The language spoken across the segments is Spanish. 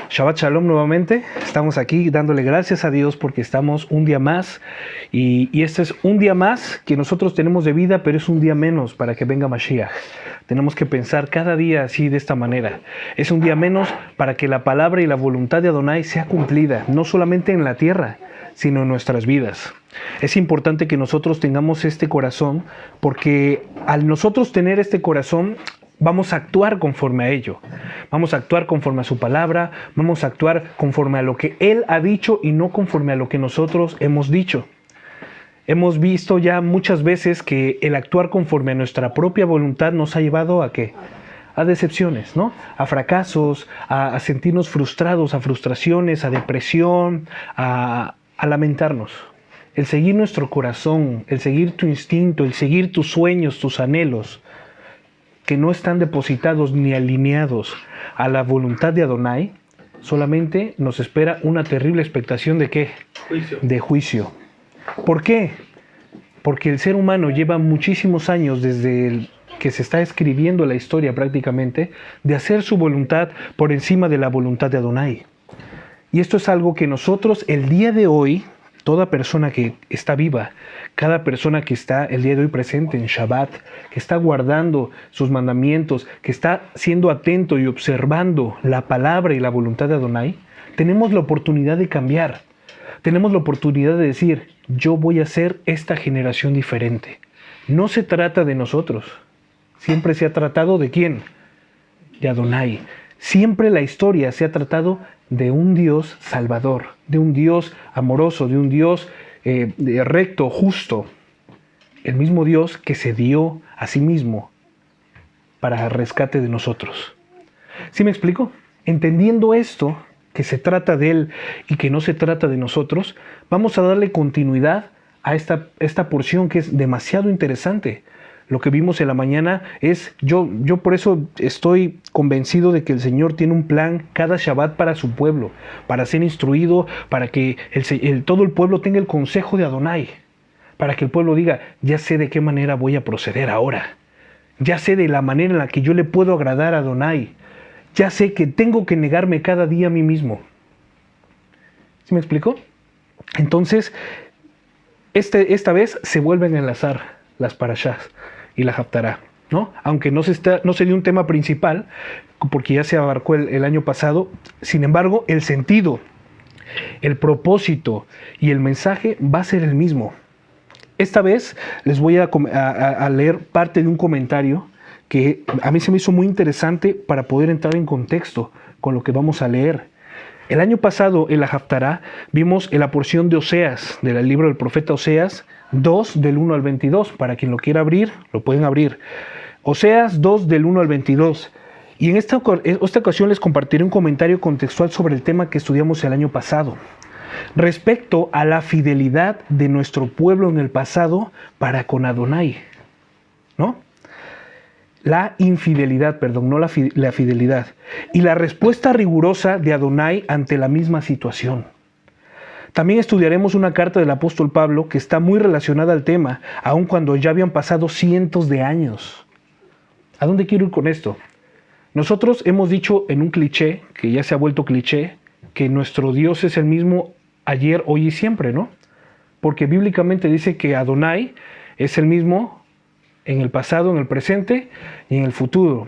Shabbat Shalom nuevamente. Estamos aquí dándole gracias a Dios porque estamos un día más y este es un día más que nosotros tenemos de vida, pero es un día menos para que venga Mashiach. Tenemos que pensar cada día así de esta manera. Es un día menos para que la palabra y la voluntad de Adonai sea cumplida, no solamente en la tierra, sino en nuestras vidas. Es importante que nosotros tengamos este corazón porque al nosotros tener este corazón, vamos a actuar conforme a ello. Vamos a actuar conforme a su palabra, vamos a actuar conforme a lo que Él ha dicho y no conforme a lo que nosotros hemos dicho. Hemos visto ya muchas veces que el actuar conforme a nuestra propia voluntad nos ha llevado ¿a qué? A decepciones, ¿no? A fracasos, a sentirnos frustrados, a frustraciones, a depresión, a lamentarnos. El seguir nuestro corazón, el seguir tu instinto, el seguir tus sueños, tus anhelos, que no están depositados ni alineados a la voluntad de Adonai, solamente nos espera una terrible expectación ¿de qué? De juicio. ¿Por qué? Porque el ser humano lleva muchísimos años desde que se está escribiendo la historia prácticamente de hacer su voluntad por encima de la voluntad de Adonai. Y esto es algo que nosotros el día de hoy, toda persona que está viva, cada persona que está el día de hoy presente en Shabbat, que está guardando sus mandamientos, que está siendo atento y observando la palabra y la voluntad de Adonai, tenemos la oportunidad de cambiar. Tenemos la oportunidad de decir, yo voy a ser esta generación diferente. No se trata de nosotros. Siempre se ha tratado ¿de quién? De Adonai. Siempre la historia se ha tratado de un Dios salvador, de un Dios amoroso, de un Dios recto, justo. El mismo Dios que se dio a sí mismo para el rescate de nosotros. ¿Sí me explico? Entendiendo esto, que se trata de Él y que no se trata de nosotros, vamos a darle continuidad a esta porción que es demasiado interesante. Lo que vimos en la mañana es, yo por eso estoy convencido de que el Señor tiene un plan cada Shabbat para su pueblo, para ser instruido, para que todo el pueblo tenga el consejo de Adonai, para que el pueblo diga, ya sé de qué manera voy a proceder ahora, ya sé de la manera en la que yo le puedo agradar a Adonai, ya sé que tengo que negarme cada día a mí mismo. ¿Sí me explico? Entonces, esta vez se vuelven a enlazar las parashás y la Haftará, ¿no? Aunque no se dio un tema principal, porque ya se abarcó el año pasado, sin embargo, el sentido, el propósito y el mensaje va a ser el mismo. Esta vez les voy a leer parte de un comentario que a mí se me hizo muy interesante para poder entrar en contexto con lo que vamos a leer. El año pasado en la Haftará vimos en la porción de Oseas, del libro del profeta Oseas, 2 del 1 al 22. Para quien lo quiera abrir, lo pueden abrir. Oseas 2 del 1 al 22. Y en esta ocasión les compartiré un comentario contextual sobre el tema que estudiamos el año pasado, respecto a la fidelidad de nuestro pueblo en el pasado para con Adonai, ¿no? La infidelidad, perdón, no la fidelidad. Y la respuesta rigurosa de Adonai ante la misma situación. También estudiaremos una carta del apóstol Pablo que está muy relacionada al tema, aun cuando ya habían pasado cientos de años. ¿A dónde quiero ir con esto? Nosotros hemos dicho en un cliché, que ya se ha vuelto cliché, que nuestro Dios es el mismo ayer, hoy y siempre, ¿no? Porque bíblicamente dice que Adonai es el mismo en el pasado, en el presente y en el futuro.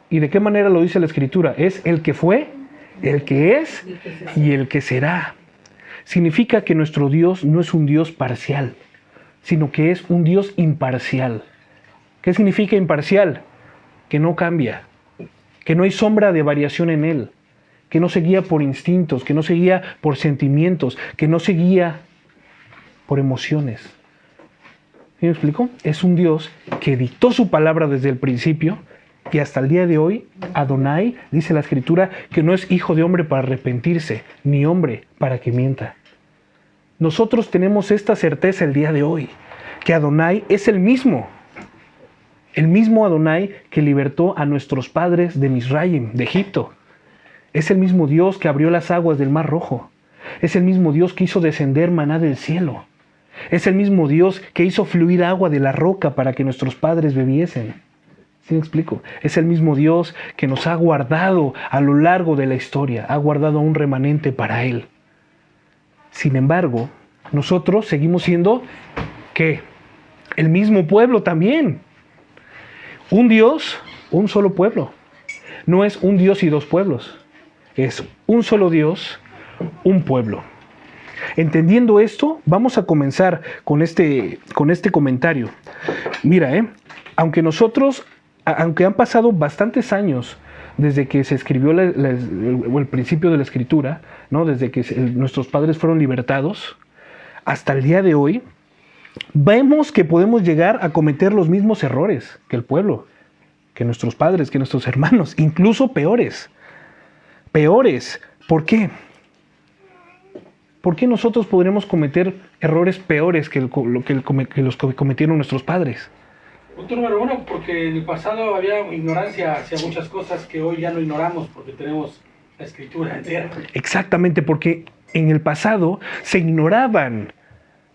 ¿Y de qué manera lo dice la Escritura? Es el que fue, el que es y el que será. Significa que nuestro Dios no es un Dios parcial, sino que es un Dios imparcial. ¿Qué significa imparcial? Que no cambia, que no hay sombra de variación en Él, que no se guía por instintos, que no se guía por sentimientos, que no se guía por emociones. ¿Sí me explico? Es un Dios que dictó su palabra desde el principio y hasta el día de hoy, Adonai, dice la Escritura, que no es hijo de hombre para arrepentirse, ni hombre para que mienta. Nosotros tenemos esta certeza el día de hoy, que Adonai es el mismo Adonai que libertó a nuestros padres de Misraim, de Egipto. Es el mismo Dios que abrió las aguas del Mar Rojo. Es el mismo Dios que hizo descender maná del cielo. Es el mismo Dios que hizo fluir agua de la roca para que nuestros padres bebiesen. ¿Sí me explico? Es el mismo Dios que nos ha guardado a lo largo de la historia, ha guardado un remanente para Él. Sin embargo, nosotros seguimos siendo, ¿qué? El mismo pueblo también. Un Dios, un solo pueblo. No es un Dios y dos pueblos. Es un solo Dios, un pueblo. Entendiendo esto, vamos a comenzar con este comentario. Mira, aunque han pasado bastantes años desde que se escribió el principio de la escritura, ¿no? Desde que nuestros padres fueron libertados, hasta el día de hoy, vemos que podemos llegar a cometer los mismos errores que el pueblo, que nuestros padres, que nuestros hermanos, incluso peores. Peores. ¿Por qué? ¿Por qué nosotros podremos cometer errores peores que los que cometieron nuestros padres? Punto número uno, porque en el pasado había ignorancia hacia muchas cosas que hoy ya no ignoramos porque tenemos la escritura entera. Exactamente, porque en el pasado se ignoraban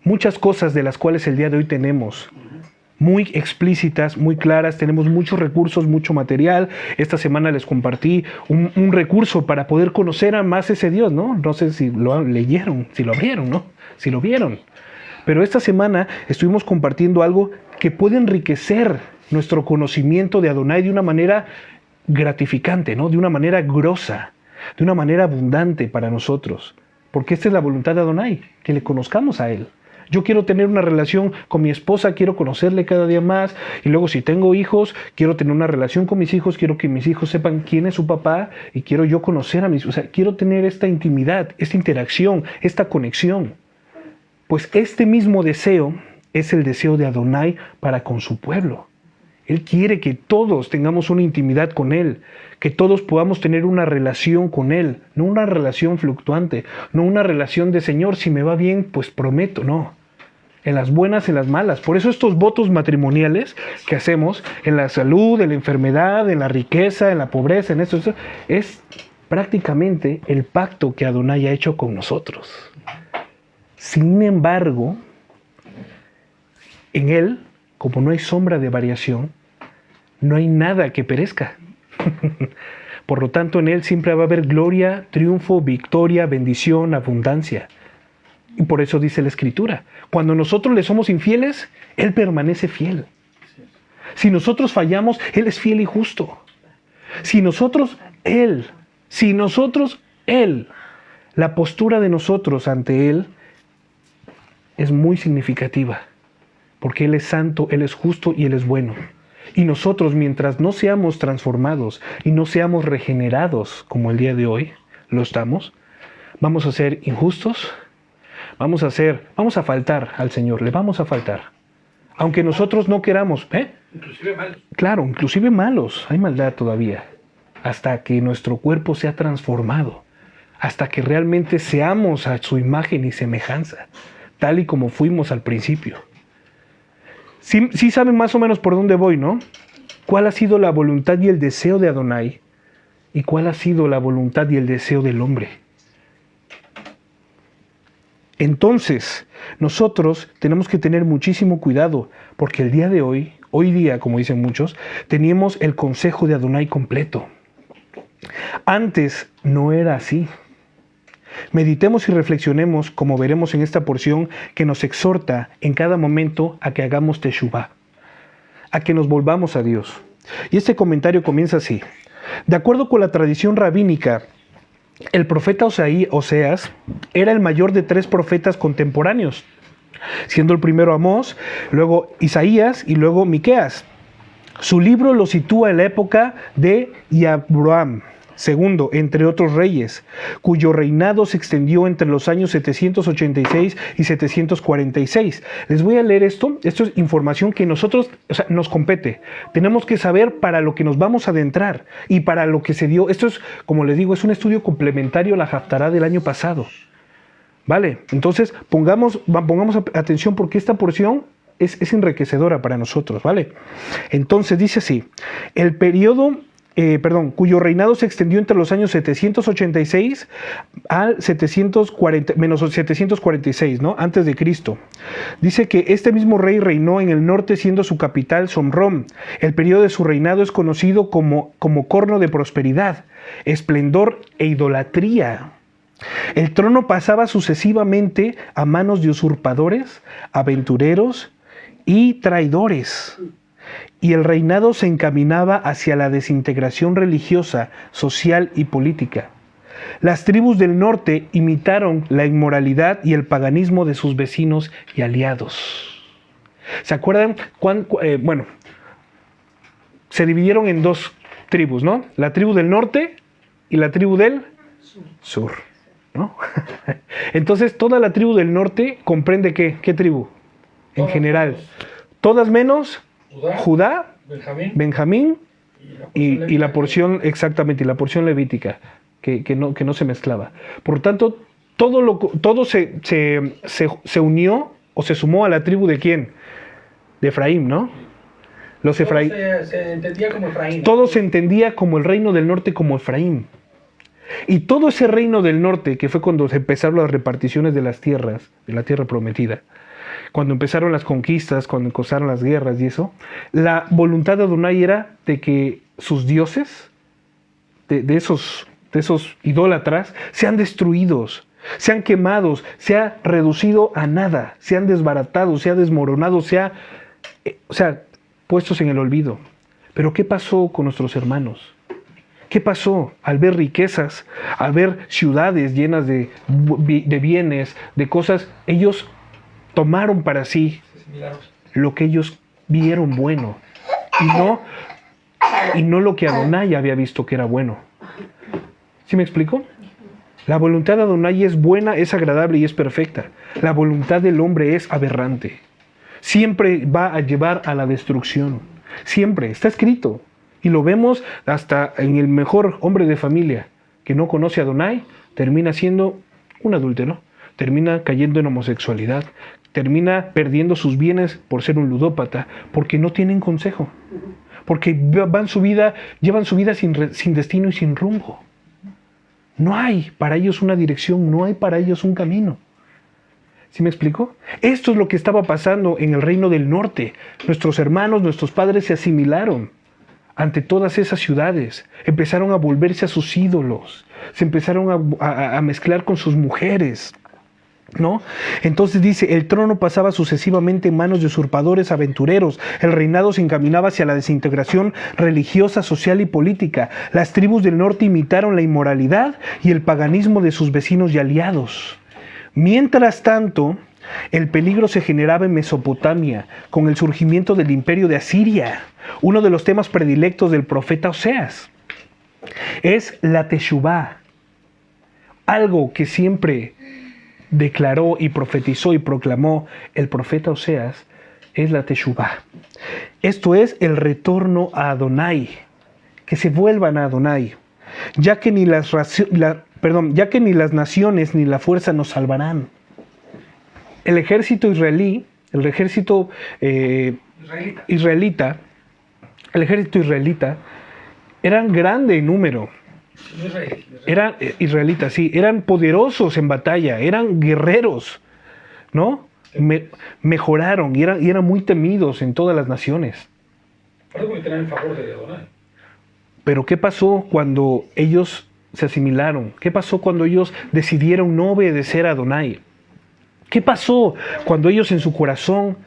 muchas cosas de las cuales el día de hoy tenemos. Muy explícitas, muy claras, tenemos muchos recursos, mucho material. Esta semana les compartí un recurso para poder conocer a más ese Dios, ¿no? No sé si lo leyeron, si lo abrieron, ¿no? Si lo vieron. Pero esta semana estuvimos compartiendo algo que puede enriquecer nuestro conocimiento de Adonai de una manera gratificante, ¿no? De una manera grosa, de una manera abundante para nosotros. Porque esta es la voluntad de Adonai, que le conozcamos a Él. Yo quiero tener una relación con mi esposa, quiero conocerle cada día más, y luego si tengo hijos, quiero tener una relación con mis hijos, quiero que mis hijos sepan quién es su papá, y quiero yo conocer a mis hijos, o sea, quiero tener esta intimidad, esta interacción, esta conexión. Pues este mismo deseo es el deseo de Adonai para con su pueblo. Él quiere que todos tengamos una intimidad con Él, que todos podamos tener una relación con Él, no una relación fluctuante, no una relación de Señor, si me va bien, pues prometo, no. En las buenas, en las malas. Por eso estos votos matrimoniales que hacemos en la salud, en la enfermedad, en la riqueza, en la pobreza, en esto, es prácticamente el pacto que Adonai ha hecho con nosotros. Sin embargo, en Él, como no hay sombra de variación, no hay nada que perezca. Por lo tanto, en Él siempre va a haber gloria, triunfo, victoria, bendición, abundancia. Y por eso dice la Escritura, cuando nosotros le somos infieles, Él permanece fiel. Si nosotros fallamos, Él es fiel y justo. Si nosotros, Él, la postura de nosotros ante Él es muy significativa, porque Él es santo, Él es justo y Él es bueno. Y nosotros, mientras no seamos transformados y no seamos regenerados como el día de hoy lo estamos, vamos a ser injustos, vamos a faltar al Señor, le vamos a faltar. Aunque nosotros no queramos, Inclusive malos. Claro, inclusive malos, hay maldad todavía, hasta que nuestro cuerpo sea transformado, hasta que realmente seamos a su imagen y semejanza, tal y como fuimos al principio. Sí saben más o menos por dónde voy, ¿no? ¿Cuál ha sido la voluntad y el deseo de Adonai? ¿Y cuál ha sido la voluntad y el deseo del hombre? Entonces, nosotros tenemos que tener muchísimo cuidado, porque el día de hoy día, como dicen muchos, teníamos el consejo de Adonai completo. Antes no era así. Meditemos y reflexionemos, como veremos en esta porción, que nos exhorta en cada momento a que hagamos teshuvá, a que nos volvamos a Dios. Y este comentario comienza así. De acuerdo con la tradición rabínica, el profeta Oseas era el mayor de 3 profetas contemporáneos, siendo el primero Amós, luego Isaías y luego Miqueas. Su libro lo sitúa en la época de Jeroboam II, entre otros reyes, cuyo reinado se extendió entre los años 786 y 746. Les voy a leer esto. Esto es información que nosotros, nos compete. Tenemos que saber para lo que nos vamos a adentrar y para lo que se dio. Esto es, como les digo, es un estudio complementario a la Haftará del año pasado. ¿Vale? Entonces, pongamos atención porque esta porción es enriquecedora para nosotros, ¿vale? Entonces, dice así, el periodo cuyo reinado se extendió entre los años 786 al 746, ¿no? Antes de Cristo. Dice que este mismo rey reinó en el norte, siendo su capital Somrom. El periodo de su reinado es conocido como corno de prosperidad, esplendor e idolatría. El trono pasaba sucesivamente a manos de usurpadores, aventureros y traidores. Y el reinado se encaminaba hacia la desintegración religiosa, social y política. Las tribus del norte imitaron la inmoralidad y el paganismo de sus vecinos y aliados. ¿Se acuerdan? Se dividieron en dos tribus, ¿no? La tribu del norte y la tribu del sur, ¿no? Entonces, toda la tribu del norte comprende ¿qué? ¿Qué tribu? En general. Todas menos Judá, Benjamín y la porción, exactamente, la porción levítica, que no se mezclaba. Por tanto, todo se unió o se sumó a la tribu ¿de quién? De Efraín, ¿no? Los Efraín. Se entendía como Efraín. Todo se entendía como el reino del norte, como Efraín. Y todo ese reino del norte, que fue cuando se empezaron las reparticiones de las tierras, de la tierra prometida, cuando empezaron las conquistas, cuando empezaron las guerras y eso, la voluntad de Adonai era de que sus dioses, de esos idólatras, sean destruidos, sean quemados, sea reducido a nada, sean desbaratados, sea desmoronados, sea puestos en el olvido. Pero ¿qué pasó con nuestros hermanos? ¿Qué pasó al ver riquezas, al ver ciudades llenas de bienes, de cosas? Ellos tomaron para sí lo que ellos vieron bueno y no lo que Adonai había visto que era bueno. ¿Sí me explico? La voluntad de Adonai es buena, es agradable y es perfecta. La voluntad del hombre es aberrante. Siempre va a llevar a la destrucción. Siempre. Está escrito. Y lo vemos hasta en el mejor hombre de familia que no conoce a Adonai, termina siendo un adúltero, termina cayendo en homosexualidad, termina perdiendo sus bienes por ser un ludópata, porque no tienen consejo, porque llevan su vida sin destino y sin rumbo. No hay para ellos una dirección, no hay para ellos un camino. ¿Sí me explico? Esto es lo que estaba pasando en el reino del norte. Nuestros hermanos, nuestros padres se asimilaron ante todas esas ciudades, empezaron a volverse a sus ídolos, se empezaron a mezclar con sus mujeres, ¿no? Entonces dice, el trono pasaba sucesivamente en manos de usurpadores, aventureros, el reinado se encaminaba hacia la desintegración religiosa, social y política. Las tribus del norte imitaron la inmoralidad y el paganismo de sus vecinos y aliados. Mientras tanto, el peligro se generaba en Mesopotamia con el surgimiento del imperio de Asiria. Uno de los temas predilectos del profeta Oseas es la Teshuvá, algo que siempre declaró y profetizó y proclamó el profeta Oseas, es la Teshuvá. Esto es el retorno a Adonai, que se vuelvan a Adonai, ya que ni las naciones ni la fuerza nos salvarán. El ejército israelí, el ejército israelita, eran grande en número. Eran israelitas, sí, eran poderosos en batalla, eran guerreros, ¿no? Mejoraron y eran muy temidos en todas las naciones. Pero ¿qué pasó cuando ellos se asimilaron? ¿Qué pasó cuando ellos decidieron no obedecer a Adonai? ¿Qué pasó cuando ellos en su corazón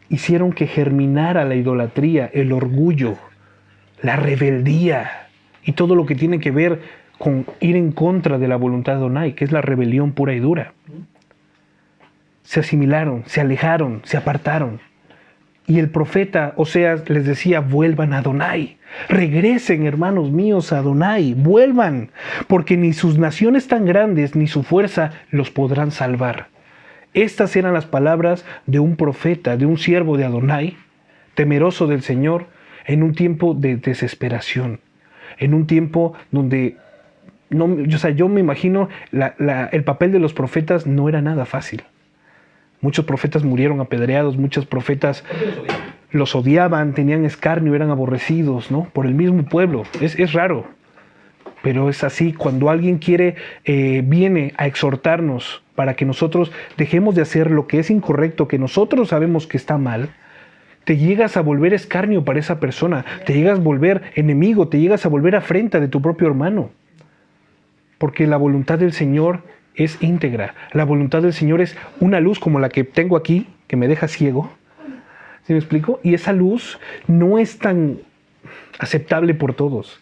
hicieron que germinara la idolatría, el orgullo, la rebeldía y todo lo que tiene que ver con ir en contra de la voluntad de Adonai, que es la rebelión pura y dura? Se asimilaron, se alejaron, se apartaron. Y el profeta Oseas les decía, vuelvan a Adonai, regresen, hermanos míos, a Adonai, vuelvan, porque ni sus naciones tan grandes ni su fuerza los podrán salvar. Estas eran las palabras de un profeta, de un siervo de Adonai, temeroso del Señor, en un tiempo de desesperación, en un tiempo donde, yo me imagino, el papel de los profetas no era nada fácil. Muchos profetas murieron apedreados, muchos profetas... los odiaban, tenían escarnio, eran aborrecidos, ¿no? Por el mismo pueblo. Es raro, pero es así. Cuando alguien viene a exhortarnos para que nosotros dejemos de hacer lo que es incorrecto, que nosotros sabemos que está mal, te llegas a volver escarnio para esa persona, te llegas a volver enemigo, te llegas a volver afrenta de tu propio hermano. Porque la voluntad del Señor es íntegra. La voluntad del Señor es una luz como la que tengo aquí, que me deja ciego. ¿Sí me explico? Y esa luz no es tan aceptable por todos.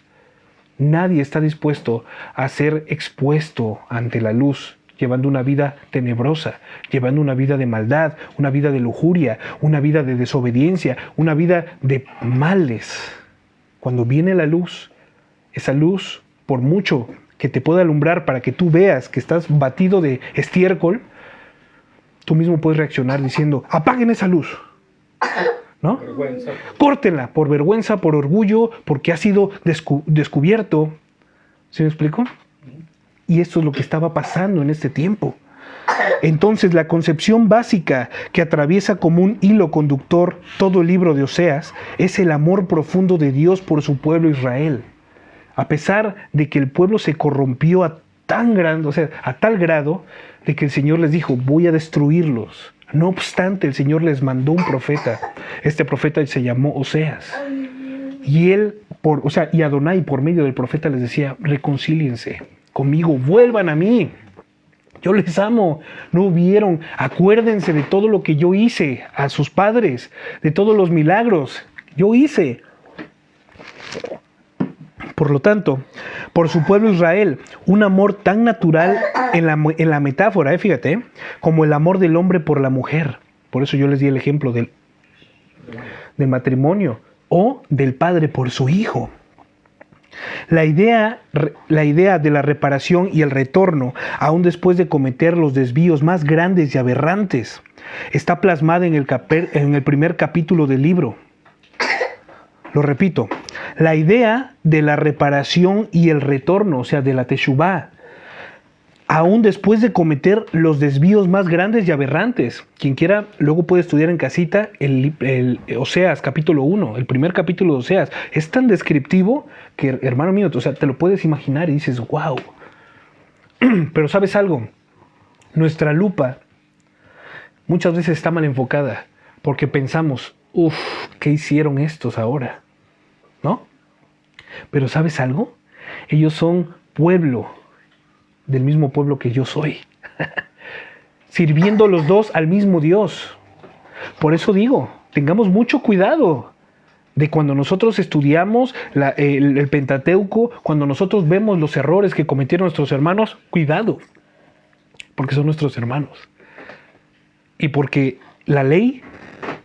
Nadie está dispuesto a ser expuesto ante la luz, llevando una vida tenebrosa, llevando una vida de maldad, una vida de lujuria, una vida de desobediencia, una vida de males. Cuando viene la luz, esa luz, por mucho que te pueda alumbrar para que tú veas que estás batido de estiércol, tú mismo puedes reaccionar diciendo, apaguen esa luz, ¿no? Vergüenza. Córtenla, por vergüenza, por orgullo, porque ha sido descubierto. ¿Sí me explico? Y esto es lo que estaba pasando en este tiempo. Entonces, la concepción básica que atraviesa como un hilo conductor todo el libro de Oseas es el amor profundo de Dios por su pueblo Israel. A pesar de que el pueblo se corrompió a tal grado de que el Señor les dijo, voy a destruirlos. No obstante, el Señor les mandó un profeta. Este profeta se llamó Oseas. Y y Adonai por medio del profeta les decía, reconcíliense conmigo, vuelvan a mí. Yo les amo. No vieron, acuérdense de todo lo que yo hice a sus padres, de todos los milagros yo hice. Por lo tanto, por su pueblo Israel, un amor tan natural en la metáfora, fíjate, como el amor del hombre por la mujer. Por eso yo les di el ejemplo del matrimonio o del padre por su hijo. La idea de la reparación y el retorno, aún después de cometer los desvíos más grandes y aberrantes, está plasmada en el primer capítulo del libro. Lo repito, la idea de la reparación y el retorno, o sea, de la teshuvá, aún después de cometer los desvíos más grandes y aberrantes. Quien quiera, luego puede estudiar en casita el Oseas, capítulo 1, el primer capítulo de Oseas. Es tan descriptivo que, hermano mío, o sea, te lo puedes imaginar y dices, wow. Pero ¿sabes algo? Nuestra lupa muchas veces está mal enfocada porque pensamos, ¿qué hicieron estos ahora? ¿No? Pero ¿sabes algo? Ellos son pueblo, del mismo pueblo que yo soy, sirviendo los dos al mismo Dios. Por eso digo, tengamos mucho cuidado de cuando nosotros estudiamos el Pentateuco, cuando nosotros vemos los errores que cometieron nuestros hermanos, cuidado, porque son nuestros hermanos. Y porque la ley,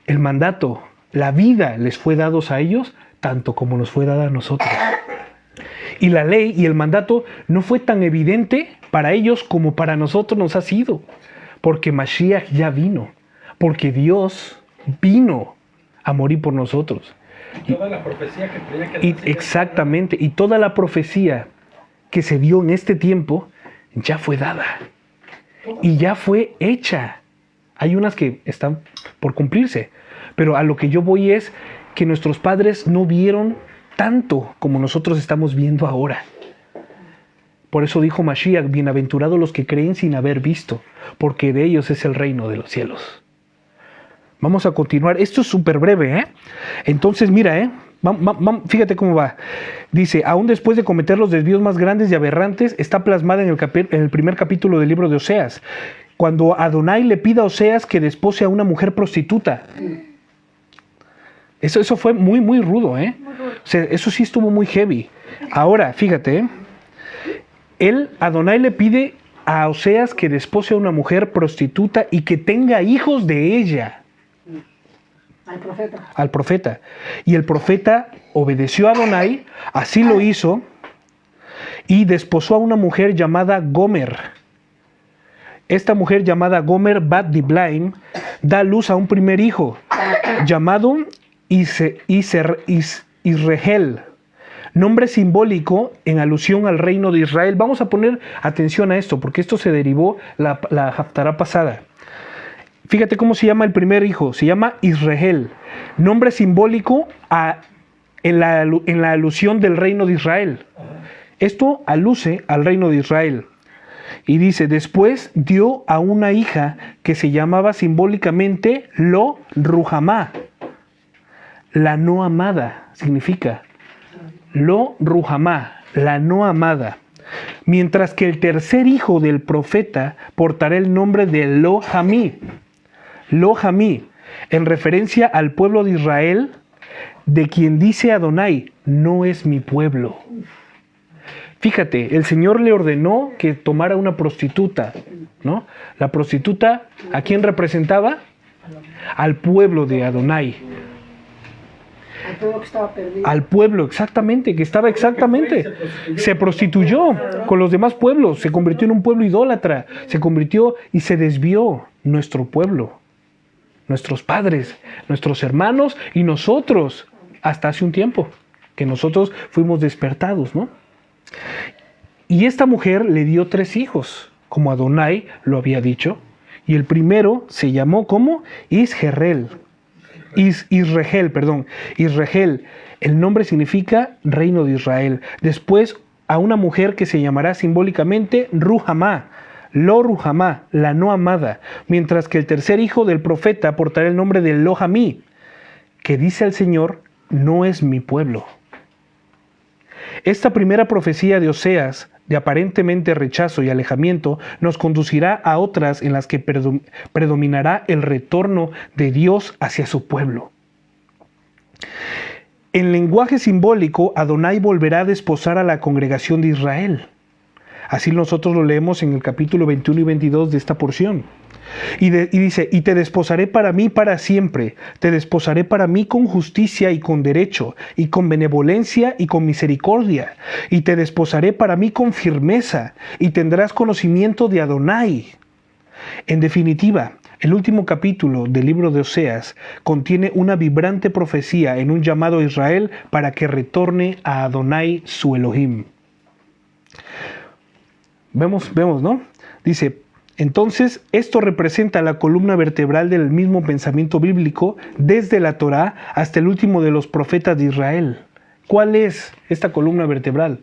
el mandato, la vida les fue dados a ellos, tanto como nos fue dada a nosotros. Y la ley y el mandato no fue tan evidente para ellos como para nosotros nos ha sido. Porque Mashiach ya vino. Porque Dios vino a morir por nosotros. Y toda la profecía que tenía que exactamente. Y toda la profecía que se dio en este tiempo ya fue dada. Y ya fue hecha. Hay unas que están por cumplirse. Pero a lo que yo voy es que nuestros padres no vieron tanto como nosotros estamos viendo ahora. Por eso dijo Mashiach, bienaventurados los que creen sin haber visto, porque de ellos es el reino de los cielos. Vamos a continuar. Esto es súper breve, ¿eh? Entonces, mira, fíjate cómo va. Dice, aún después de cometer los desvíos más grandes y aberrantes, está plasmada en el primer capítulo del libro de Oseas, cuando Adonai le pide a Oseas que despose a una mujer prostituta. Eso fue muy, muy rudo, ¿eh? O sea, eso sí estuvo muy heavy. Ahora, fíjate, Adonai le pide a Oseas que despose a una mujer prostituta y que tenga hijos de ella. Al profeta. Y el profeta obedeció a Adonai, así lo hizo, y desposó a una mujer llamada Gomer. Esta mujer llamada Gomer Bat Diblaim da luz a un primer hijo, llamado Israel, nombre simbólico en alusión al reino de Israel. Vamos a poner atención a esto, porque esto se derivó la haftará pasada. Fíjate cómo se llama el primer hijo, se llama Israel, nombre simbólico en la alusión del reino de Israel. Esto aluce al reino de Israel. Y dice, después dio a una hija que se llamaba simbólicamente Lo Ruhamá, la no amada, significa Lo Ruhamá, la no amada. Mientras que el tercer hijo del profeta portará el nombre de Lo Hamí, en referencia al pueblo de Israel, de quien dice Adonai, no es mi pueblo. Fíjate, el Señor le ordenó que tomara una prostituta, ¿no? La prostituta, ¿a quién representaba? Al pueblo de Adonai. Al pueblo que estaba perdido. Al pueblo, exactamente, que estaba exactamente. Se prostituyó con los demás pueblos, se convirtió en un pueblo idólatra, se convirtió y se desvió nuestro pueblo, nuestros padres, nuestros hermanos y nosotros, hasta hace un tiempo, que nosotros fuimos despertados, ¿no? Y esta mujer le dio 3 hijos, como Adonai lo había dicho, y el primero se llamó como Israel. Israel, el nombre significa reino de Israel. Después a una mujer que se llamará simbólicamente Ruhamá, Lo Ruhamá, la no amada, mientras que el tercer hijo del profeta portará el nombre de Lo Hamí, que dice al Señor, no es mi pueblo. Esta primera profecía de Oseas, de aparentemente rechazo y alejamiento, nos conducirá a otras en las que predominará el retorno de Dios hacia su pueblo. En lenguaje simbólico, Adonai volverá a desposar a la congregación de Israel. Así nosotros lo leemos en el capítulo 21 y 22 de esta porción. Y dice, y te desposaré para mí para siempre, te desposaré para mí con justicia y con derecho, y con benevolencia y con misericordia, y te desposaré para mí con firmeza, y tendrás conocimiento de Adonai. En definitiva, el último capítulo del libro de Oseas contiene una vibrante profecía en un llamado a Israel para que retorne a Adonai su Elohim. Vemos, ¿no? Dice, entonces, esto representa la columna vertebral del mismo pensamiento bíblico desde la Torá hasta el último de los profetas de Israel. ¿Cuál es esta columna vertebral?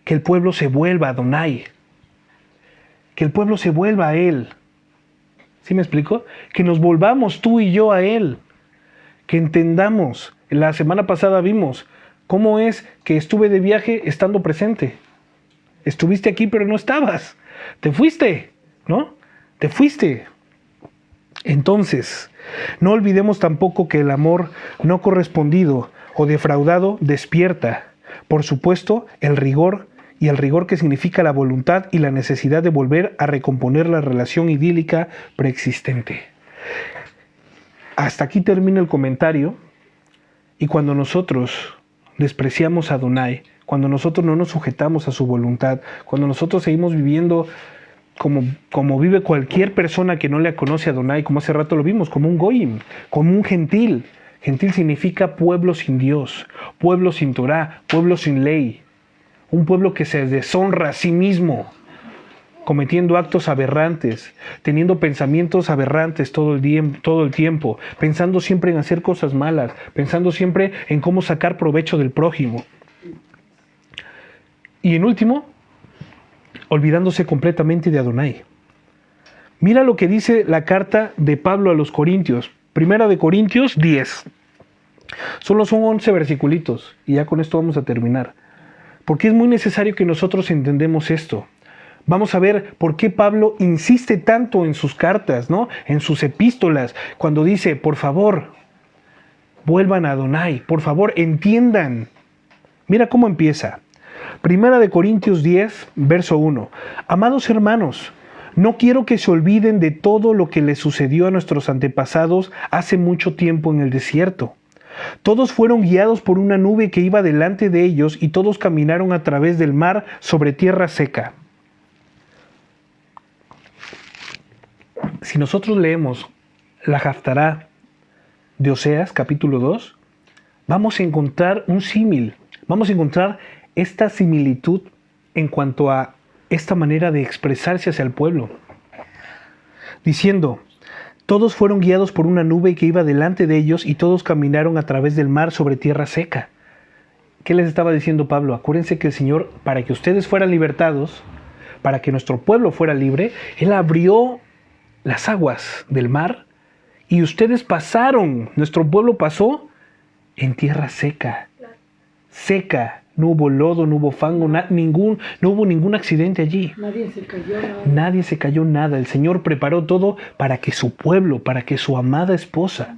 Que el pueblo se vuelva a Adonai. Que el pueblo se vuelva a Él. ¿Sí me explico? Que nos volvamos tú y yo a Él. Que entendamos. La semana pasada vimos cómo es que estuve de viaje estando presente. Estuviste aquí pero no estabas. Te fuiste, ¿no? Te fuiste. Entonces, no olvidemos tampoco que el amor no correspondido o defraudado despierta, por supuesto, el rigor, y el rigor que significa la voluntad y la necesidad de volver a recomponer la relación idílica preexistente. Hasta aquí termina el comentario, y cuando nosotros despreciamos a Adonai, cuando nosotros no nos sujetamos a su voluntad, cuando nosotros seguimos viviendo como vive cualquier persona que no le conoce a Adonai, como hace rato lo vimos, como un goyim, como un gentil. Gentil significa pueblo sin Dios, pueblo sin Torah, pueblo sin ley. Un pueblo que se deshonra a sí mismo, cometiendo actos aberrantes, teniendo pensamientos aberrantes todo el tiempo, pensando siempre en hacer cosas malas, pensando siempre en cómo sacar provecho del prójimo. Y en último, olvidándose completamente de Adonai. Mira lo que dice la carta de Pablo a los Corintios, 1 Corintios 10. Solo son 11 versiculitos y ya con esto vamos a terminar. Porque es muy necesario que nosotros entendamos esto. Vamos a ver por qué Pablo insiste tanto en sus cartas, ¿no? En sus epístolas, cuando dice, por favor, vuelvan a Adonai, por favor, entiendan. Mira cómo empieza. 1 Corintios 10, verso 1. Amados hermanos, no quiero que se olviden de todo lo que les sucedió a nuestros antepasados hace mucho tiempo en el desierto. Todos fueron guiados por una nube que iba delante de ellos y todos caminaron a través del mar sobre tierra seca. Si nosotros leemos la Haftará de Oseas, capítulo 2, vamos a encontrar un símil, vamos a encontrar esta similitud en cuanto a esta manera de expresarse hacia el pueblo, diciendo, Todos fueron guiados por una nube que iba delante de ellos y todos caminaron a través del mar sobre tierra seca. ¿Qué les estaba diciendo Pablo? Acuérdense que el Señor, para que ustedes fueran libertados, para que nuestro pueblo fuera libre, Él abrió las aguas del mar y ustedes pasaron, nuestro pueblo pasó en tierra seca. Seca. No hubo lodo, no hubo fango, no hubo ningún accidente allí. Nadie se cayó. Nadie se cayó nada. El Señor preparó todo para que su pueblo, para que su amada esposa,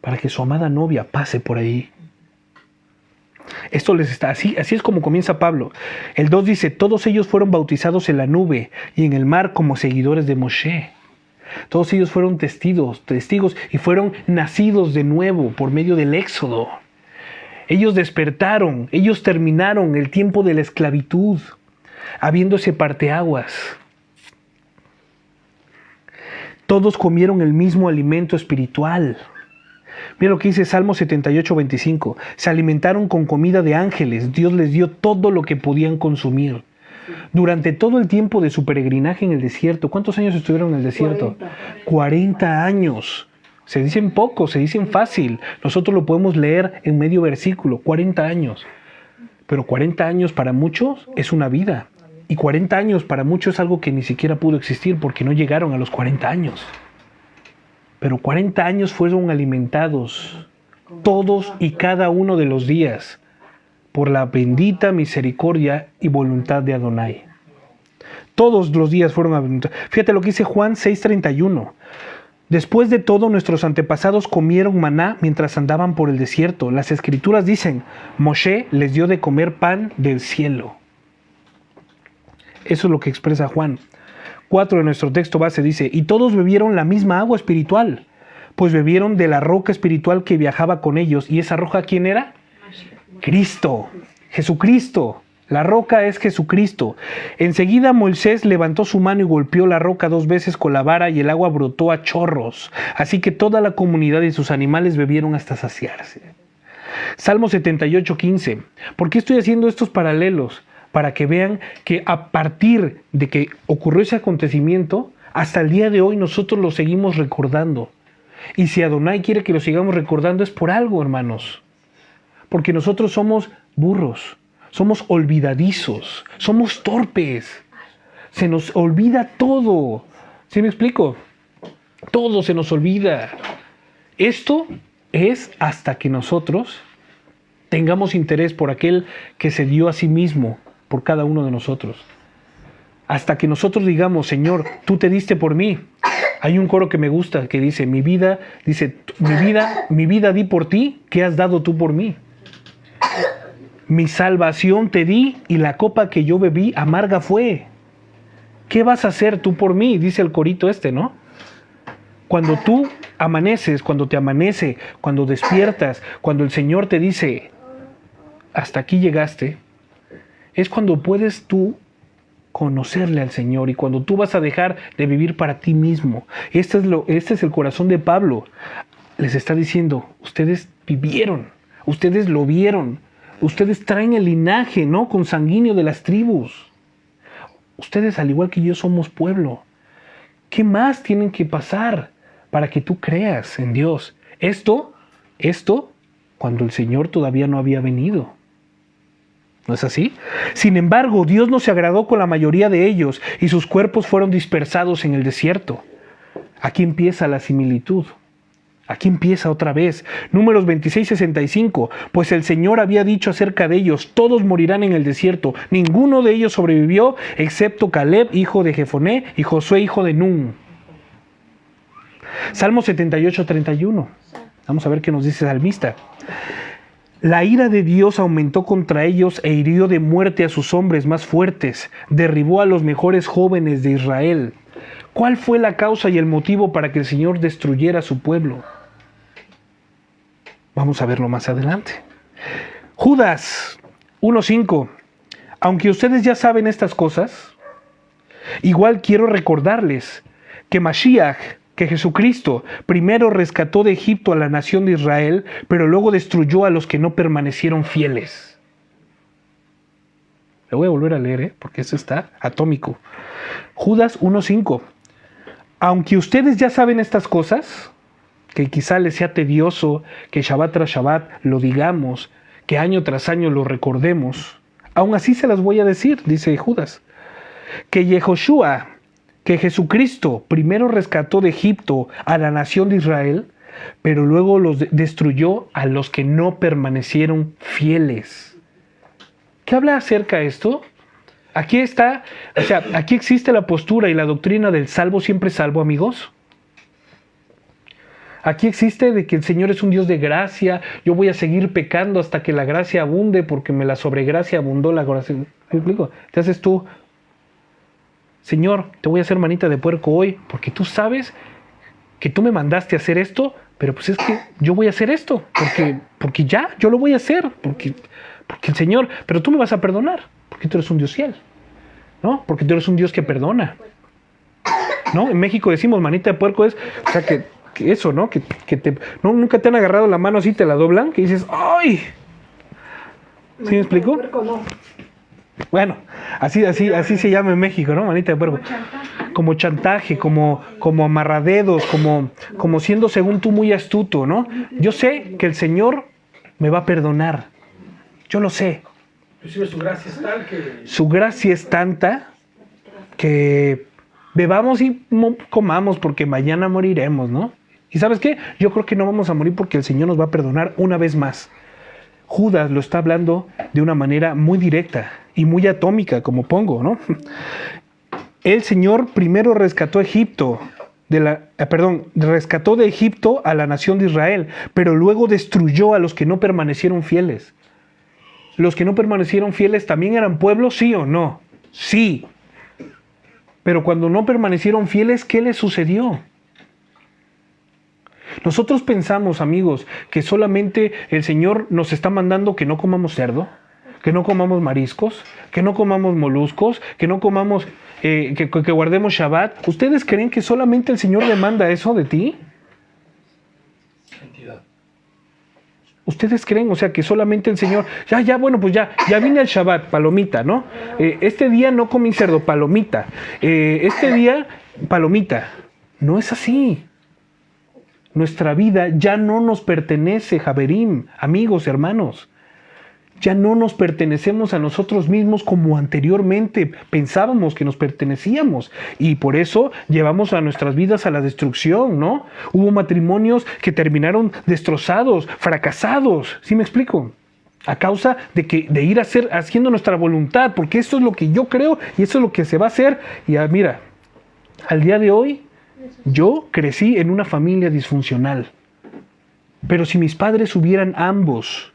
para que su amada novia pase por ahí. Esto les está así es como comienza Pablo. El 2 dice, todos ellos fueron bautizados en la nube y en el mar como seguidores de Moshe. Todos ellos fueron testigos y fueron nacidos de nuevo por medio del éxodo. Ellos despertaron, ellos terminaron el tiempo de la esclavitud, habiéndose parteaguas. Todos comieron el mismo alimento espiritual. Mira lo que dice Salmo 78, 25. Se alimentaron con comida de ángeles. Dios les dio todo lo que podían consumir. Durante todo el tiempo de su peregrinaje en el desierto. ¿Cuántos años estuvieron en el desierto? 40 años. Se dicen poco, se dicen fácil. Nosotros lo podemos leer en medio versículo. 40 años. Pero 40 años para muchos es una vida. Y 40 años para muchos es algo que ni siquiera pudo existir porque no llegaron a los 40 años. Pero 40 años fueron alimentados todos y cada uno de los días por la bendita misericordia y voluntad de Adonai. Todos los días fueron alimentados. Fíjate lo que dice Juan 6:31. Después de todo, nuestros antepasados comieron maná mientras andaban por el desierto. Las escrituras dicen, Moshe les dio de comer pan del cielo. Eso es lo que expresa Juan. 4 de nuestro texto base dice, y todos bebieron la misma agua espiritual, pues bebieron de la roca espiritual que viajaba con ellos. ¿Y esa roca quién era? Cristo, Jesucristo. La roca es Jesucristo. Enseguida Moisés levantó su mano y golpeó la roca 2 veces con la vara y el agua brotó a chorros. Así que toda la comunidad y sus animales bebieron hasta saciarse. Salmo 78, 15. ¿Por qué estoy haciendo estos paralelos? Para que vean que a partir de que ocurrió ese acontecimiento, hasta el día de hoy nosotros lo seguimos recordando. Y si Adonai quiere que lo sigamos recordando es por algo, hermanos. Porque nosotros somos burros, somos olvidadizos, somos torpes. Se nos olvida todo. ¿Sí me explico? Todo se nos olvida. Esto es hasta que nosotros tengamos interés por aquel que se dio a sí mismo por cada uno de nosotros. Hasta que nosotros digamos, Señor, tú te diste por mí. Hay un coro que me gusta que dice, mi vida di por ti, ¿qué has dado tú por mí? Mi salvación te di y la copa que yo bebí amarga fue. ¿Qué vas a hacer tú por mí? Dice el corito ¿no? Cuando tú amaneces, cuando te amanece, cuando despiertas, cuando el Señor te dice, hasta aquí llegaste, es cuando puedes tú conocerle al Señor y cuando tú vas a dejar de vivir para ti mismo. Este es el corazón de Pablo. Les está diciendo, ustedes vivieron, ustedes lo vieron, ustedes traen el linaje, ¿no? Consanguíneo de las tribus. Ustedes, al igual que yo, somos pueblo. ¿Qué más tienen que pasar para que tú creas en Dios? Esto, cuando el Señor todavía no había venido. ¿No es así? Sin embargo, Dios no se agradó con la mayoría de ellos y sus cuerpos fueron dispersados en el desierto. Aquí empieza la similitud. Aquí empieza otra vez. Números 26:65. Pues el Señor había dicho acerca de ellos, todos morirán en el desierto. Ninguno de ellos sobrevivió, excepto Caleb, hijo de Jefoné, y Josué, hijo de Nun. Salmo 78:31. Vamos a ver qué nos dice el salmista. La ira de Dios aumentó contra ellos e hirió de muerte a sus hombres más fuertes. Derribó a los mejores jóvenes de Israel. ¿Cuál fue la causa y el motivo para que el Señor destruyera a su pueblo? Vamos a verlo más adelante. Judas 1:5. Aunque ustedes ya saben estas cosas, igual quiero recordarles que Mashiach, que Jesucristo primero rescató de Egipto a la nación de Israel, pero luego destruyó a los que no permanecieron fieles. Lo voy a volver a leer, porque eso está atómico. Judas 1:5. aunque ustedes ya saben estas cosas, que quizá les sea tedioso que Shabbat tras Shabbat lo digamos, que año tras año lo recordemos, aún así se las voy a decir, dice Judas, que Yehoshua, que Jesucristo primero rescató de Egipto a la nación de Israel, pero luego los destruyó a los que no permanecieron fieles. ¿Qué habla acerca de esto? Aquí está, o sea, aquí existe la postura y la doctrina del salvo siempre salvo, amigos. Aquí existe de que el Señor es un Dios de gracia, yo voy a seguir pecando hasta que la gracia abunde, porque me la sobregracia abundó la gracia. ¿Me explico? ¿Qué haces tú? Señor, te voy a hacer manita de puerco hoy, porque tú sabes que tú me mandaste a hacer esto, pero pues es que yo voy a hacer esto, porque ya, yo lo voy a hacer, porque el Señor, pero tú me vas a perdonar, porque tú eres un Dios fiel, ¿no? Porque tú eres un Dios que perdona, ¿no? En México decimos manita de puerco es, o sea, que eso, ¿no? Que te, ¿no? Nunca te han agarrado la mano así, te la doblan, que dices, ¡ay! ¿Sí me explico? Bueno, así se llama en México, ¿no? Manita de puerco. Como chantaje, como amarradedos, como siendo según tú muy astuto, ¿no? Yo sé que el Señor me va a perdonar. Yo lo sé. Inclusive su gracia es tal que... Su gracia es tanta que bebamos y comamos porque mañana moriremos, ¿no? ¿Y sabes qué? Yo creo que no vamos a morir porque el Señor nos va a perdonar una vez más. Judas lo está hablando de una manera muy directa y muy atómica, como pongo, ¿no? El Señor primero rescató Egipto, rescató de Egipto a la nación de Israel, pero luego destruyó a los que no permanecieron fieles. ¿Los que no permanecieron fieles también eran pueblo, sí o no? Sí. Pero cuando no permanecieron fieles, ¿qué les sucedió? Nosotros pensamos, amigos, que solamente el Señor nos está mandando que no comamos cerdo, que no comamos mariscos, que no comamos moluscos, que no comamos, que guardemos Shabbat. ¿Ustedes creen que solamente el Señor demanda eso de ti? Santidad. ¿Ustedes creen? O sea, que solamente el Señor, bueno, pues ya vine al Shabbat, palomita, ¿no? Este día no comí cerdo, palomita. Este día, palomita. No es así. Nuestra vida ya no nos pertenece, Javerim, amigos, hermanos. Ya no nos pertenecemos a nosotros mismos como anteriormente pensábamos que nos pertenecíamos. Y por eso llevamos a nuestras vidas a la destrucción, ¿no? Hubo matrimonios que terminaron destrozados, fracasados. ¿Sí me explico? A causa de ir haciendo nuestra voluntad, porque esto es lo que yo creo y eso es lo que se va a hacer. Y mira, al día de hoy, yo crecí en una familia disfuncional. Pero si mis padres hubieran ambos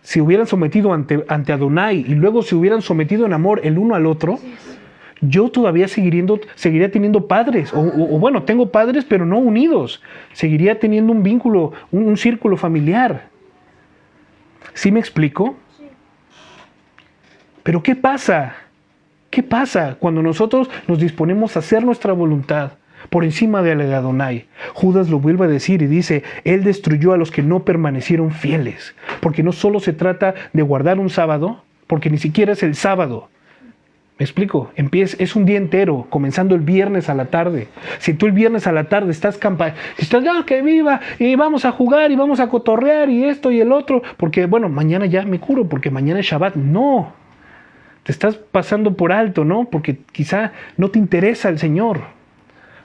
se hubieran sometido ante Adonai y luego se hubieran sometido en amor el uno al otro, yo todavía seguiría teniendo padres, o bueno, tengo padres pero no unidos, seguiría teniendo un vínculo, un círculo familiar. ¿Sí me explico? Pero ¿qué pasa? ¿Qué pasa cuando nosotros nos disponemos a hacer nuestra voluntad por encima de la de Adonai? Judas lo vuelve a decir y dice, Él destruyó a los que no permanecieron fieles, porque no solo se trata de guardar un sábado, porque ni siquiera es el sábado. ¿Me explico? Es un día entero, comenzando el viernes a la tarde. Si tú el viernes a la tarde estás que viva, y vamos a jugar, y vamos a cotorrear, y esto y el otro, porque bueno, mañana ya me curo, porque mañana es Shabbat. No. Te estás pasando por alto, ¿no? Porque quizá no te interesa el Señor.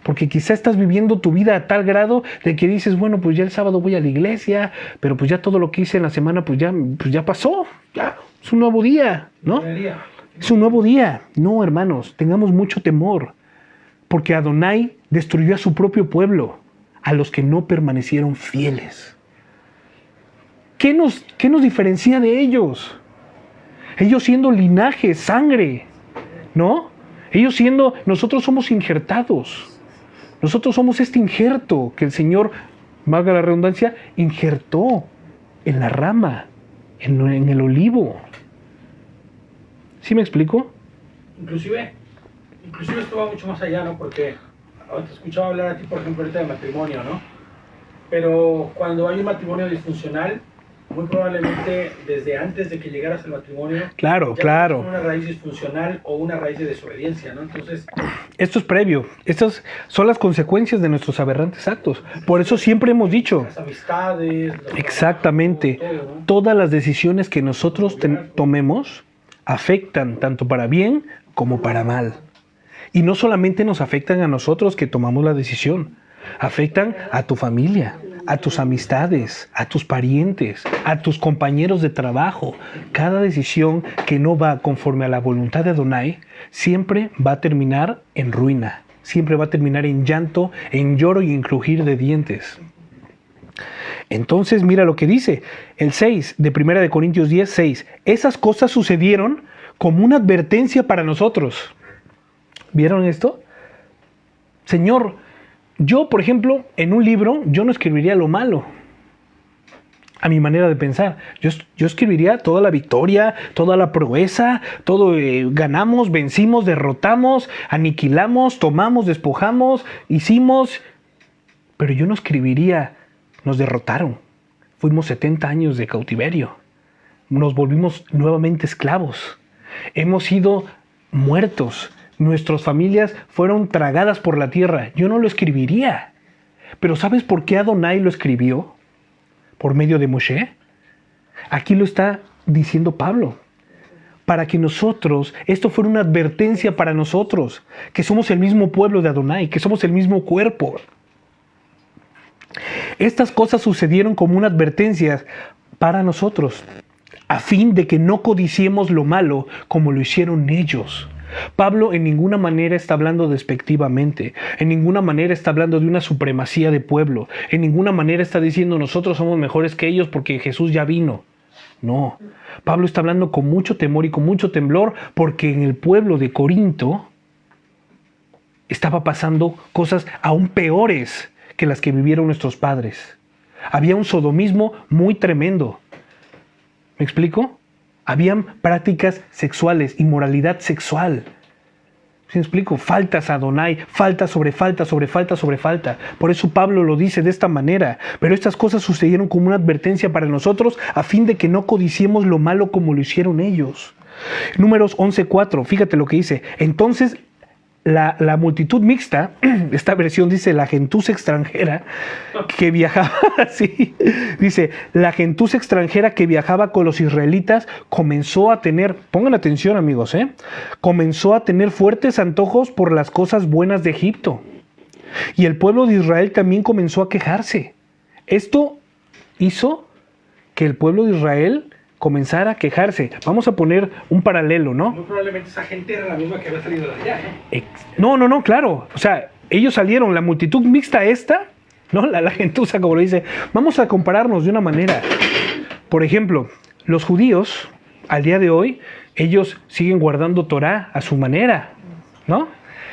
Porque quizá estás viviendo tu vida a tal grado de que dices, bueno, pues ya el sábado voy a la iglesia, pero pues ya todo lo que hice en la semana, pues ya pasó. Ya, es un nuevo día, ¿no? Es un nuevo día. No, hermanos, tengamos mucho temor. Porque Adonai destruyó a su propio pueblo, a los que no permanecieron fieles. ¿Qué nos diferencia de ellos? Ellos siendo linaje, sangre, ¿no? Nosotros somos injertados. Nosotros somos este injerto que el Señor, valga la redundancia, injertó en la rama, en el olivo. ¿Sí me explico? Inclusive esto va mucho más allá, ¿no? Porque te escuchaba hablar a ti, por ejemplo, ahorita de matrimonio, ¿no? Pero cuando hay un matrimonio disfuncional, muy probablemente desde antes de que llegaras al matrimonio, Claro, ya claro. tenías una raíz disfuncional o una raíz de desobediencia, ¿no? Entonces, Esto es previo. Estas son las consecuencias de nuestros aberrantes actos. Por eso siempre hemos dicho, las amistades, los exactamente, trabajos, todo, ¿no? todas las decisiones que nosotros tomemos afectan tanto para bien como para mal. Y no solamente nos afectan a nosotros que tomamos la decisión, afectan a tu familia, a tus amistades, a tus parientes, a tus compañeros de trabajo. Cada decisión que no va conforme a la voluntad de Adonai siempre va a terminar en ruina, siempre va a terminar en llanto, en lloro y en crujir de dientes. Entonces mira lo que dice el 6 de 1 de Corintios 10, 6. Esas cosas sucedieron como una advertencia para nosotros. ¿Vieron esto? Señor, yo, por ejemplo, en un libro, yo no escribiría lo malo, a mi manera de pensar. Yo escribiría toda la victoria, toda la proeza, todo ganamos, vencimos, derrotamos, aniquilamos, tomamos, despojamos, hicimos. Pero yo no escribiría, nos derrotaron. Fuimos 70 años de cautiverio. Nos volvimos nuevamente esclavos. Hemos sido muertos. Nuestras familias fueron tragadas por la tierra. Yo no lo escribiría. Pero ¿sabes por qué Adonai lo escribió? Por medio de Moshe. Aquí lo está diciendo Pablo. Para que nosotros, esto fuera una advertencia para nosotros, que somos el mismo pueblo de Adonai, que somos el mismo cuerpo. Estas cosas sucedieron como una advertencia para nosotros, a fin de que no codiciemos lo malo como lo hicieron ellos. Pablo en ninguna manera está hablando despectivamente, en ninguna manera está hablando de una supremacía de pueblo, en ninguna manera está diciendo nosotros somos mejores que ellos porque Jesús ya vino. No, Pablo está hablando con mucho temor y con mucho temblor porque en el pueblo de Corinto estaba pasando cosas aún peores que las que vivieron nuestros padres. Había un sodomismo muy tremendo. ¿Me explico? Habían prácticas sexuales, inmoralidad sexual. ¿Sí me explico? Faltas a Adonai, falta sobre falta, sobre falta, sobre falta. Por eso Pablo lo dice de esta manera. Pero estas cosas sucedieron como una advertencia para nosotros a fin de que no codiciemos lo malo como lo hicieron ellos. Números 11:4, fíjate lo que dice. Entonces la multitud mixta, esta versión dice la gentuza extranjera que viajaba, sí, dice, la gentuza extranjera que viajaba con los israelitas comenzó a tener, pongan atención amigos, comenzó a tener fuertes antojos por las cosas buenas de Egipto. Y el pueblo de Israel también comenzó a quejarse. Esto hizo que el pueblo de Israel comenzara a quejarse. Vamos a poner un paralelo, ¿no? muy probablemente esa gente era la misma que había salido de allá, No, claro. O sea, ellos salieron, la multitud mixta esta, ¿no? La gentuza, como lo dice. Vamos a compararnos de una manera. Por ejemplo, los judíos, al día de hoy, ellos siguen guardando Torah a su manera, ¿no?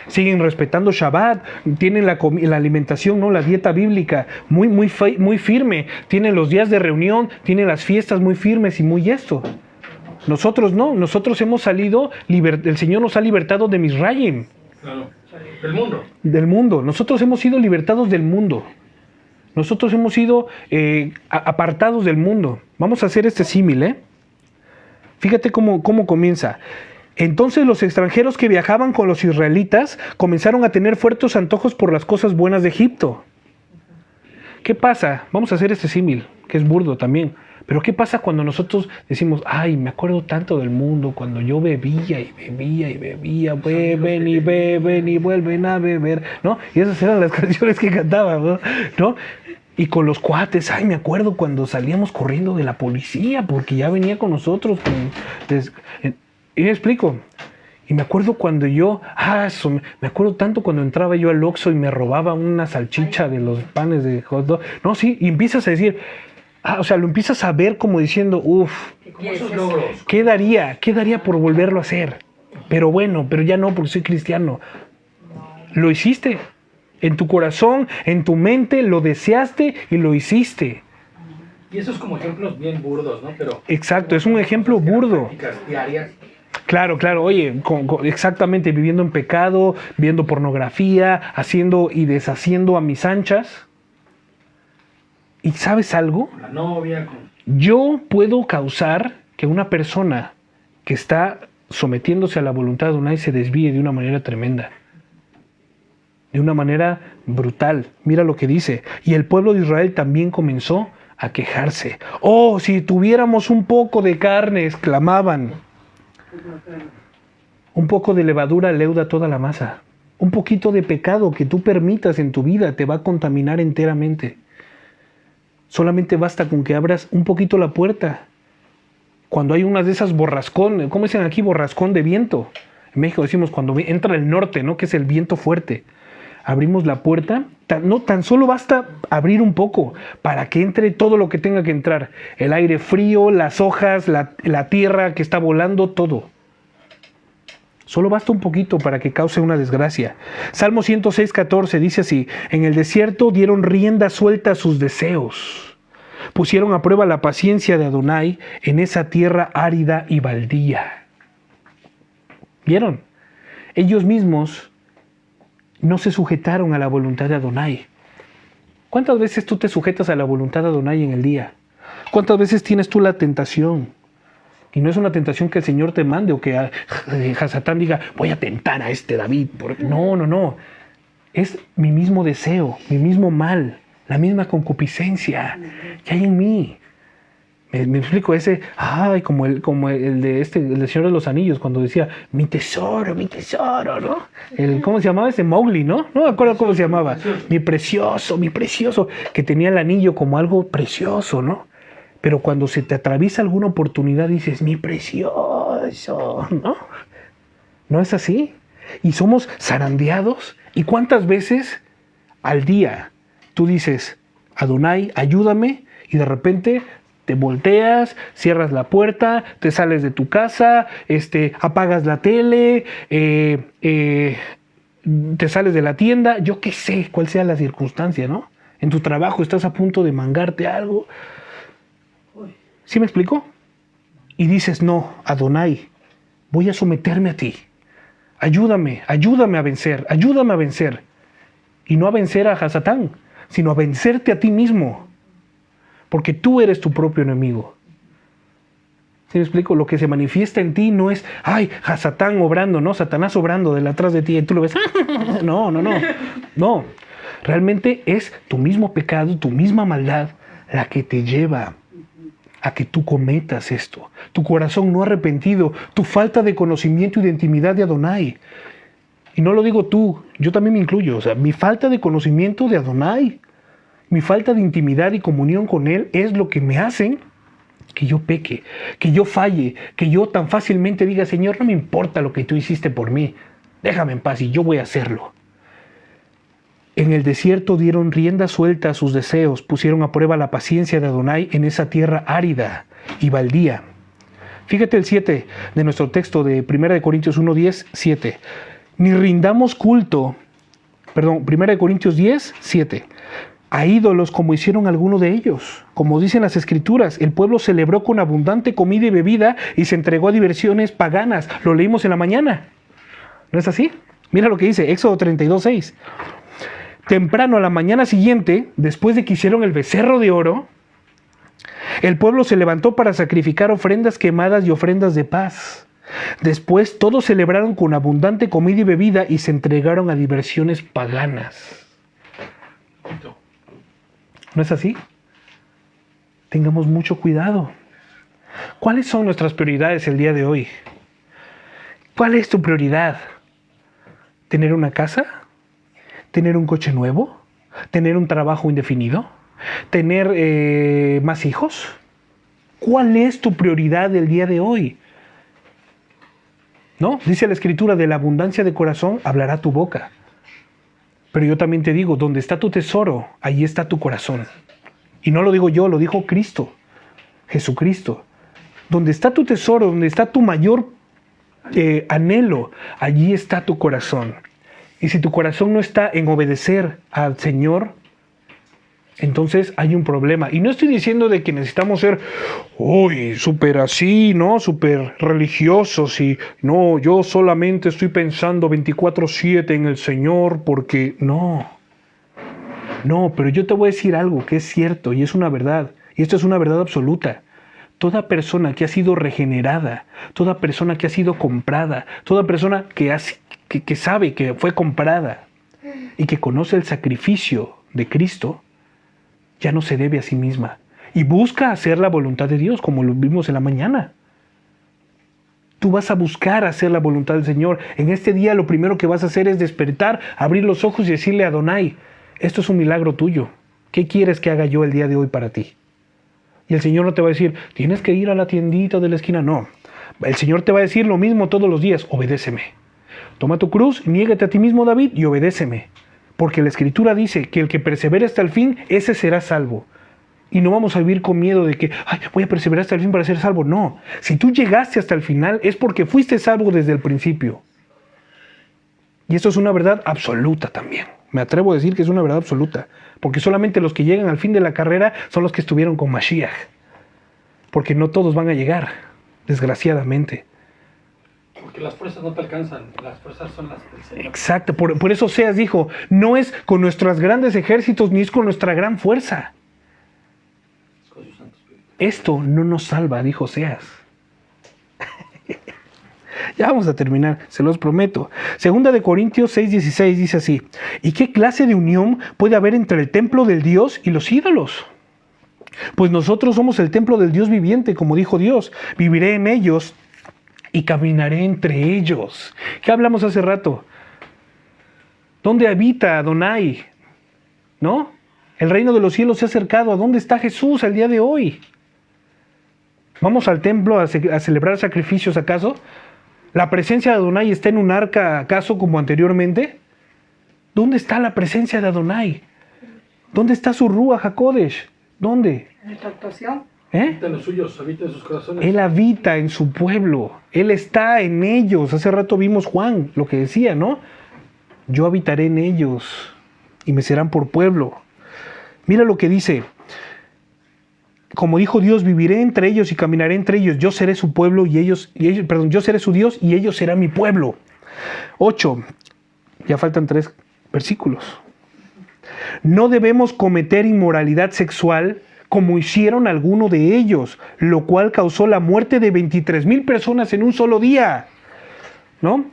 Siguen respetando Shabbat, tienen la alimentación, ¿no? La dieta bíblica muy firme, tienen los días de reunión, tienen las fiestas muy firmes y muy esto. Nosotros no, nosotros hemos salido, el Señor nos ha libertado de Misraim. Claro. Del mundo. Del mundo, nosotros hemos sido libertados del mundo. Nosotros hemos sido apartados del mundo. Vamos a hacer este símil, Fíjate cómo comienza. Entonces los extranjeros que viajaban con los israelitas comenzaron a tener fuertes antojos por las cosas buenas de Egipto. ¿Qué pasa? Vamos a hacer este símil, que es burdo también. Pero ¿qué pasa cuando nosotros decimos, ay, me acuerdo tanto del mundo, cuando yo bebía y bebía y bebía, beben y beben y vuelven a beber, ¿no? Y esas eran las canciones que cantábamos, ¿no? Y con los cuates, ay, me acuerdo cuando salíamos corriendo de la policía, porque ya venía con nosotros. Y me explico. Y me acuerdo cuando me acuerdo tanto cuando entraba yo al Oxxo y me robaba una salchicha de los panes de hot dog. No, sí, y empiezas a decir, o sea, lo empiezas a ver como diciendo, Como esos logros. ¿qué daría por volverlo a hacer? Pero bueno, pero ya no, porque soy cristiano. Lo hiciste. En tu corazón, en tu mente, lo deseaste y lo hiciste. Y eso es como ejemplos bien burdos, ¿no? Pero exacto, es un ejemplo burdo. Diarias. Claro, oye, exactamente, viviendo en pecado, viendo pornografía, haciendo y deshaciendo a mis anchas. ¿Y sabes algo? Con la novia, Yo puedo causar que una persona que está sometiéndose a la voluntad de Adonai se desvíe de una manera tremenda, de una manera brutal. Mira lo que dice. Y el pueblo de Israel también comenzó a quejarse. Oh, si tuviéramos un poco de carne, exclamaban. Un poco de levadura leuda toda la masa. Un poquito de pecado que tú permitas en tu vida te va a contaminar enteramente. Solamente basta con que abras un poquito la puerta. Cuando hay una de esas borrascón, ¿cómo dicen aquí? Borrascón de viento. En México decimos cuando entra el norte, ¿no? Que es el viento fuerte. Abrimos la puerta, tan solo basta abrir un poco para que entre todo lo que tenga que entrar. El aire frío, las hojas, la tierra que está volando, todo. Solo basta un poquito para que cause una desgracia. Salmo 106:14 dice así: en el desierto dieron rienda suelta a sus deseos. Pusieron a prueba la paciencia de Adonai en esa tierra árida y baldía. ¿Vieron? Ellos mismos no se sujetaron a la voluntad de Adonai. ¿Cuántas veces tú te sujetas a la voluntad de Adonai en el día? ¿Cuántas veces tienes tú la tentación? Y no es una tentación que el Señor te mande o que Hasatán diga, voy a tentar a este David. No. Es mi mismo deseo, mi mismo mal, la misma concupiscencia que hay en mí. Me explico, como el de el Señor de los Anillos, cuando decía, mi tesoro, ¿no? ¿Cómo se llamaba ese? Mowgli, ¿no? No me acuerdo cómo se llamaba. Mi precioso, que tenía el anillo como algo precioso, ¿no? Pero cuando se te atraviesa alguna oportunidad dices, mi precioso, ¿no? ¿No es así? Y somos zarandeados. ¿Y cuántas veces al día tú dices, Adonai, ayúdame? Y de repente te volteas, cierras la puerta, te sales de tu casa, apagas la tele, te sales de la tienda, yo qué sé, cuál sea la circunstancia, ¿no? En tu trabajo estás a punto de mangarte algo. ¿Sí me explico? Y dices, no, Adonai, voy a someterme a ti. Ayúdame a vencer. Y no a vencer a Hasatán, sino a vencerte a ti mismo. Porque tú eres tu propio enemigo. ¿Sí me explico? Lo que se manifiesta en ti no es, Hasatán obrando, ¿no? Satanás obrando detrás de ti y tú lo ves. No. No. Realmente es tu mismo pecado, tu misma maldad, la que te lleva a que tú cometas esto. Tu corazón no arrepentido, tu falta de conocimiento y de intimidad de Adonai. Y no lo digo tú, yo también me incluyo. O sea, mi falta de conocimiento de Adonai, mi falta de intimidad y comunión con Él es lo que me hacen que yo peque, que yo falle, que yo tan fácilmente diga, Señor, no me importa lo que tú hiciste por mí, déjame en paz y yo voy a hacerlo. En el desierto dieron rienda suelta a sus deseos, pusieron a prueba la paciencia de Adonai en esa tierra árida y baldía. Fíjate el 7 de nuestro texto de 1 Corintios 1:10, 7. Ni rindamos culto, 1 Corintios 10, 7. A ídolos como hicieron algunos de ellos. Como dicen las Escrituras, el pueblo celebró con abundante comida y bebida y se entregó a diversiones paganas. Lo leímos en la mañana. ¿No es así? Mira lo que dice Éxodo 32:6. Temprano a la mañana siguiente, después de que hicieron el becerro de oro, el pueblo se levantó para sacrificar ofrendas quemadas y ofrendas de paz. Después todos celebraron con abundante comida y bebida y se entregaron a diversiones paganas. ¿No es así? Tengamos mucho cuidado. ¿Cuáles son nuestras prioridades el día de hoy? ¿Cuál es tu prioridad? ¿Tener una casa? ¿Tener un coche nuevo? ¿Tener un trabajo indefinido? ¿Tener más hijos? ¿Cuál es tu prioridad del día de hoy? ¿No? Dice la Escritura, de la abundancia de corazón hablará tu boca. Pero yo también te digo, donde está tu tesoro, allí está tu corazón. Y no lo digo yo, lo dijo Cristo, Jesucristo. Donde está tu tesoro, donde está tu mayor anhelo, allí está tu corazón. Y si tu corazón no está en obedecer al Señor, entonces hay un problema. Y no estoy diciendo de que necesitamos ser súper así, ¿no? Súper religiosos y no, yo solamente estoy pensando 24/7 en el Señor porque no. No, pero yo te voy a decir algo que es cierto y es una verdad. Y esto es una verdad absoluta. Toda persona que ha sido regenerada, toda persona que ha sido comprada, toda persona que sabe que fue comprada y que conoce el sacrificio de Cristo, ya no se debe a sí misma y busca hacer la voluntad de Dios, como lo vimos en la mañana. Tú vas a buscar hacer la voluntad del Señor. En este día lo primero que vas a hacer es despertar, abrir los ojos y decirle a Adonai, esto es un milagro tuyo. ¿Qué quieres que haga yo el día de hoy para ti? Y el Señor no te va a decir, tienes que ir a la tiendita de la esquina. No, el Señor te va a decir lo mismo todos los días, obedéceme. Toma tu cruz, niégate a ti mismo, David, y obedéceme. Porque la Escritura dice que el que persevere hasta el fin, ese será salvo. Y no vamos a vivir con miedo de que, voy a perseverar hasta el fin para ser salvo. No, si tú llegaste hasta el final es porque fuiste salvo desde el principio. Y esto es una verdad absoluta también. Me atrevo a decir que es una verdad absoluta. Porque solamente los que llegan al fin de la carrera son los que estuvieron con Mashiach. Porque no todos van a llegar, desgraciadamente. Porque las fuerzas no te alcanzan, las fuerzas son las del Señor. Exacto, por eso Oseas dijo, no es con nuestros grandes ejércitos ni es con nuestra gran fuerza. Esto no nos salva, dijo Oseas. Ya vamos a terminar, se los prometo. Segunda de Corintios 6:16 dice así, ¿y qué clase de unión puede haber entre el templo del Dios y los ídolos? Pues nosotros somos el templo del Dios viviente, como dijo Dios, viviré en ellos y caminaré entre ellos. ¿Qué hablamos hace rato? ¿Dónde habita Adonai? ¿No? El reino de los cielos se ha acercado. ¿A dónde está Jesús el día de hoy? ¿Vamos al templo a celebrar sacrificios acaso? ¿La presencia de Adonai está en un arca acaso como anteriormente? ¿Dónde está la presencia de Adonai? ¿Dónde está su Ruach HaKodesh? ¿Dónde? ¿En nuestra actuación? Habita en los suyos, habita en sus corazones. Él habita en su pueblo. Él está en ellos. Hace rato vimos Juan, lo que decía, ¿no? Yo habitaré en ellos y me serán por pueblo. Mira lo que dice. Como dijo Dios, viviré entre ellos y caminaré entre ellos. Yo seré su pueblo yo seré su Dios y ellos serán mi pueblo. 8. Ya faltan 3 versículos. No debemos cometer inmoralidad sexual como hicieron algunos de ellos, lo cual causó la muerte de 23,000 personas en un solo día. ¿No?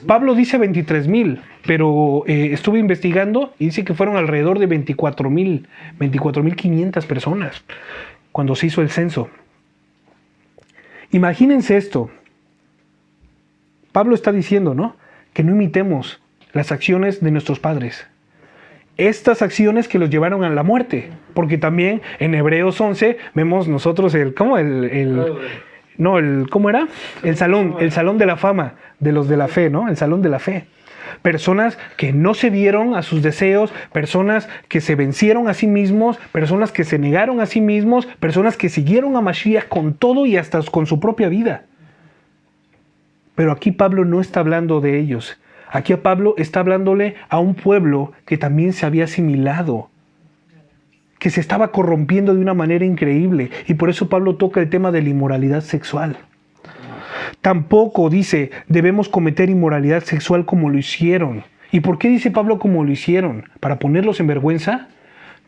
Pablo dice 23,000, pero estuve investigando y dice que fueron alrededor de 24,500 personas cuando se hizo el censo. Imagínense esto. Pablo está diciendo, ¿no?, que no imitemos las acciones de nuestros padres. Estas acciones que los llevaron a la muerte, porque también en Hebreos 11 vemos nosotros ¿cómo era? El salón de la fama de los de la fe, ¿no? El salón de la fe. Personas que no cedieron a sus deseos, personas que se vencieron a sí mismos, personas que se negaron a sí mismos, personas que siguieron a Mashiach con todo y hasta con su propia vida. Pero aquí Pablo no está hablando de ellos. Aquí a Pablo está hablándole a un pueblo que también se había asimilado, que se estaba corrompiendo de una manera increíble. Y por eso Pablo toca el tema de la inmoralidad sexual. Tampoco dice, debemos cometer inmoralidad sexual como lo hicieron. ¿Y por qué dice Pablo como lo hicieron? ¿Para ponerlos en vergüenza?